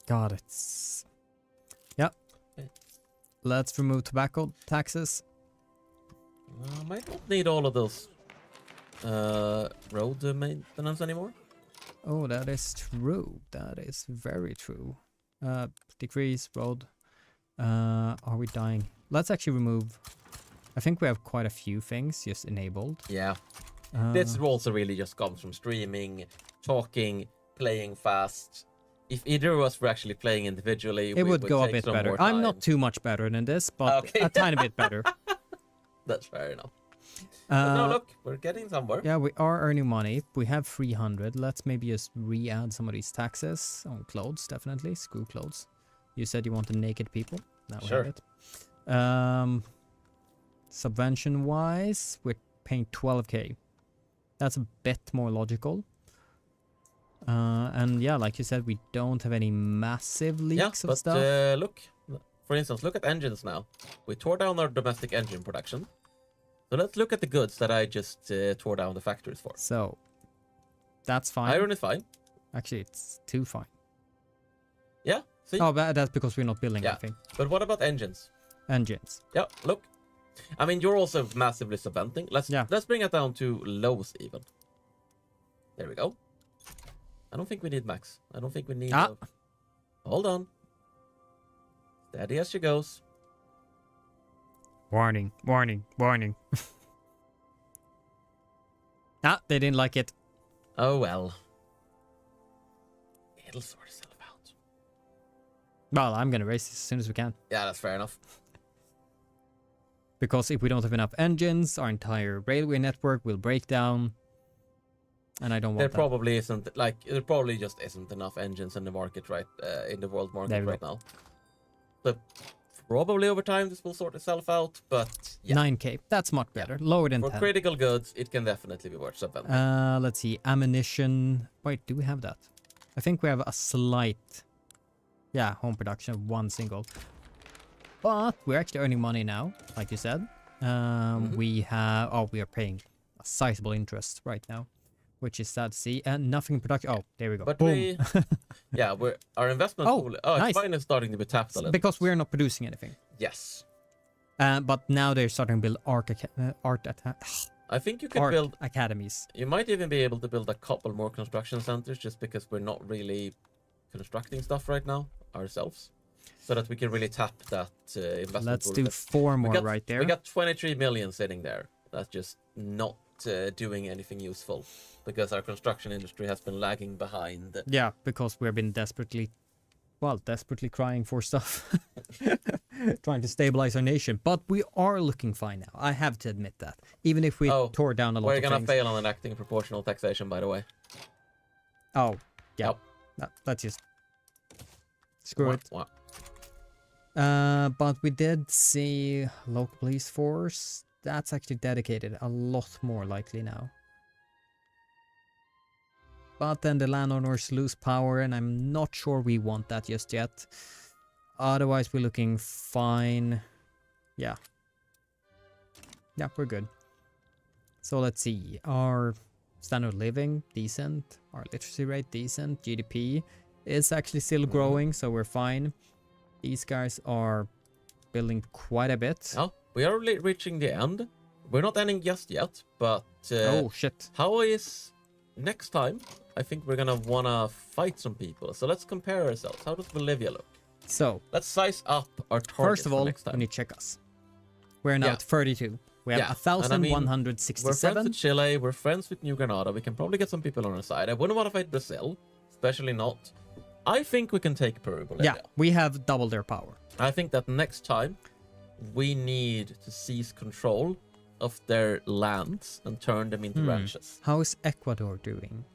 God, it's... Yep. Okay. Let's remove tobacco taxes. I don't need all of those road maintenance anymore. Oh, that is true. That is very true. Decrease road. Are we dying? Let's actually remove... I think we have quite a few things just enabled. Yeah. This also really just comes from streaming, talking, playing fast. If either of us were actually playing individually, It would go a take bit some better. more I'm time. not too much better than this, but Okay. a tiny bit better. That's fair enough. But no, look, we're getting somewhere. Yeah, we are earning money. We have 300. Let's maybe just re-add some of these taxes on clothes, definitely. Screw clothes. You said you wanted naked people. Now we Sure. have it. Subvention-wise, we're paying 12k. That's a bit more logical. And yeah, like you said, we don't have any massive leaks of stuff. Look, for instance, look at engines now. We tore down our domestic engine production. So let's look at the goods that I just tore down the factories for. So, that's fine. Iron is fine. Actually, it's too fine. Yeah, see? Oh, but that's because we're not building Yeah. anything. But what about engines? Engines. Yeah, look. I mean, you're also massively subventing. Let's bring it down to lows even. There we go. I don't think we need max. I don't think we need... Hold on. Steady as she goes. Warning, warning, warning. Ah, they didn't like it. Oh well. It'll sort itself out. Well, I'm gonna race this as soon as we can. Yeah, that's fair enough. Because if we don't have enough engines, our entire railway network will break down. And I don't want There that. probably isn't, like, there probably just isn't enough engines in the market in the world market right now. So probably over time this will sort itself out, but yeah. 9k, that's much better. Lower than For 10. critical goods, it can definitely be worth something. Let's see, ammunition. Wait, do we have that? I think we have a slight, yeah, home production of 1 single. But we're actually earning money now, like you said. We have, we are paying a sizable interest right now, which is sad to see. And nothing in production. Oh, there we go. But boom. our investment pool. Oh, nice. it's finally starting to be tapped a little. Because we're not producing anything. Yes. But now they're starting to build art I think you could build academies. You might even be able to build a couple more construction centers just because we're not really constructing stuff right now ourselves. So that we can really tap that investment. Let's pool. do 4 more right there. We got 23 million sitting there. That's just not doing anything useful because our construction industry has been lagging behind. Yeah, because we've been desperately crying for stuff. Trying to stabilize our nation. But we are looking fine now. I have to admit that. Even if we tore down a lot of things. We're going to fail on enacting proportional taxation, by the way. Oh, yeah. Yep. No, let's just screw it. What? But we did see local police force. That's actually dedicated a lot more likely now. But then the landowners lose power, and I'm not sure we want that just yet. Otherwise, we're looking fine. Yeah. Yeah, we're good. So let's see. Our standard of living, decent. Our literacy rate, decent. GDP is actually still growing, so we're fine. These guys are building quite a bit. Oh, we are reaching the end. We're not ending just yet, but... oh, shit. How is... Next time, I think we're gonna wanna fight some people. So let's compare ourselves. How does Bolivia look? So... Let's size up our targets first of all, next time. we need to check us. We're now at 32. We have 1,167. We're friends with Chile. We're friends with New Granada. We can probably get some people on our side. I wouldn't want to fight Brazil, especially not. I think we can take Peru, Bolivia. Yeah, we have double their power. I think that next time we need to seize control of their lands and turn them into ranches. How is Ecuador doing?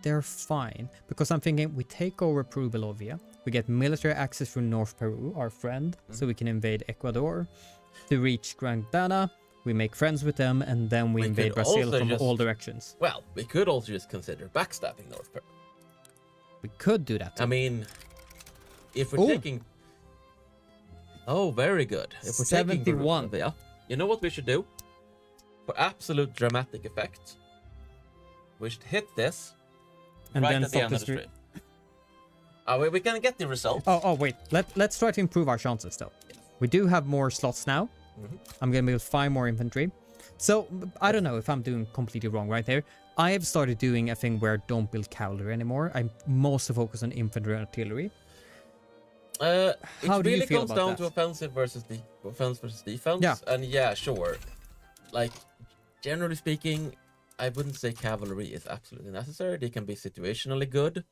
They're fine. Because I'm thinking we take over Peru, Bolivia. We get military access from North Peru, our friend, so we can invade Ecuador. To reach Granada, we make friends with them, and then we invade Brazil from all directions. Well, we could also just consider backstabbing North Peru. We could do that too. I mean, if we're taking... Oh, very good. If we're 71. Taking... You know what we should do? For absolute dramatic effect, we should hit this and right then at the end of the stream. We can get the result. Oh, wait. Let's try to improve our chances, though. Yes. We do have more slots now. I'm going to build 5 more infantry. So, I don't know if I'm doing completely wrong right there. I have started doing a thing where I don't build cavalry anymore. I'm mostly focused on infantry and artillery. It really comes down that? to offense versus defense. Yeah. And yeah, sure. Like, generally speaking, I wouldn't say cavalry is absolutely necessary. They can be situationally good.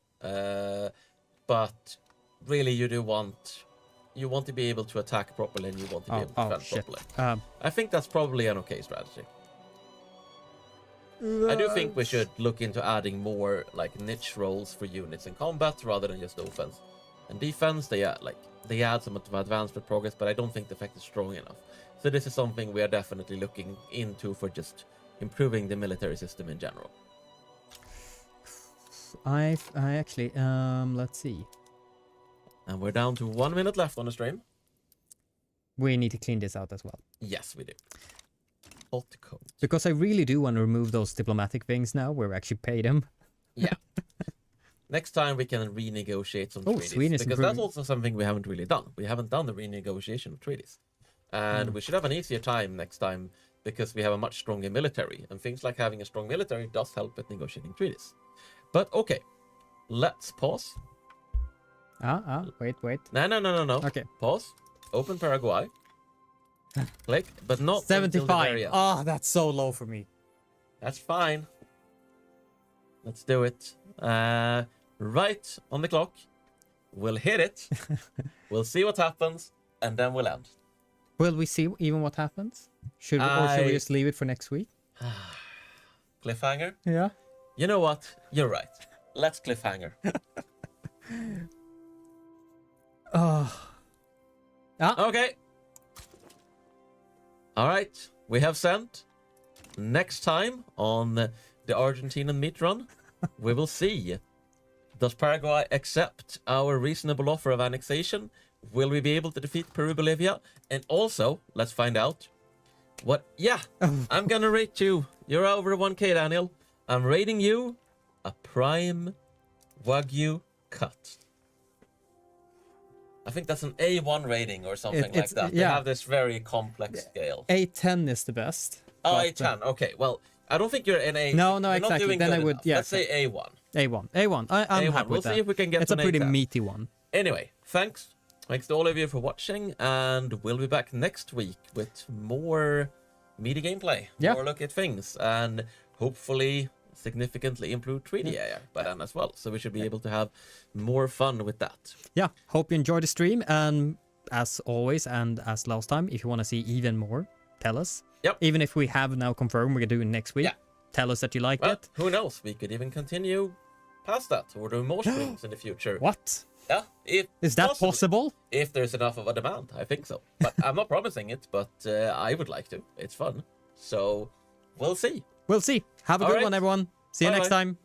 But really you want to be able to attack properly and you want to be able to defend properly. I think that's probably an okay strategy. I do think we should look into adding more like niche roles for units in combat rather than just offense. And defense, they add some advanced progress, but I don't think the effect is strong enough. So this is something we are definitely looking into for just improving the military system in general. I actually, let's see. And we're down to 1 minute left on the stream. We need to clean this out as well. Yes, we do. Hot code. Because I really do want to remove those diplomatic things now, where we actually pay them. Yeah. Next time we can renegotiate some treaties. Sweden is because improving. that's also something we haven't really done. We haven't done the renegotiation of treaties. And we should have an easier time next time because we have a much stronger military. And things like having a strong military does help with negotiating treaties. But okay, let's pause. Wait. No. Okay. Pause. Open Paraguay. Click, but not 75. until the very end. That's so low for me. That's fine. Let's do it. Right on the clock. We'll hit it. We'll see what happens, and then we'll end. Will we see even what happens? Should we just leave it for next week? Cliffhanger? Yeah. You know what? You're right. Let's cliffhanger. Okay. All right. We have sent. Next time on the Argentinian meat run, we will see. Does Paraguay accept our reasonable offer of annexation? Will we be able to defeat Peru, Bolivia? And also, let's find out what... Yeah, I'm gonna rate you. You're over 1K, Daniel. I'm rating you a prime Wagyu cut. I think that's an A1 rating or something like that. They have this very complex scale. A10 is the best. Oh, A10. Okay, well, I don't think you're in A... No, you're exactly. Not doing then good I would... enough. Yeah, Let's say A1. A1. I'm A1. happy We'll with that. see if we can get it's a pretty A10. meaty one. Anyway, thanks. Thanks to all of you for watching, and we'll be back next week with more meaty gameplay. Yeah. More look at things, and hopefully significantly improved treaty area by then as well. So we should be able to have more fun with that. Yeah, hope you enjoyed the stream, and as always, and as last time, if you want to see even more, tell us. Yep. Even if we have now confirmed we're doing next week, tell us that you liked it. Who knows? We could even continue past that, or do more streams in the future. What? Yeah, is that possible? If there's enough of a demand, I think so. But I'm not promising it, but I would like to. It's fun. So we'll see. We'll see. Have a good one, everyone. See you next time.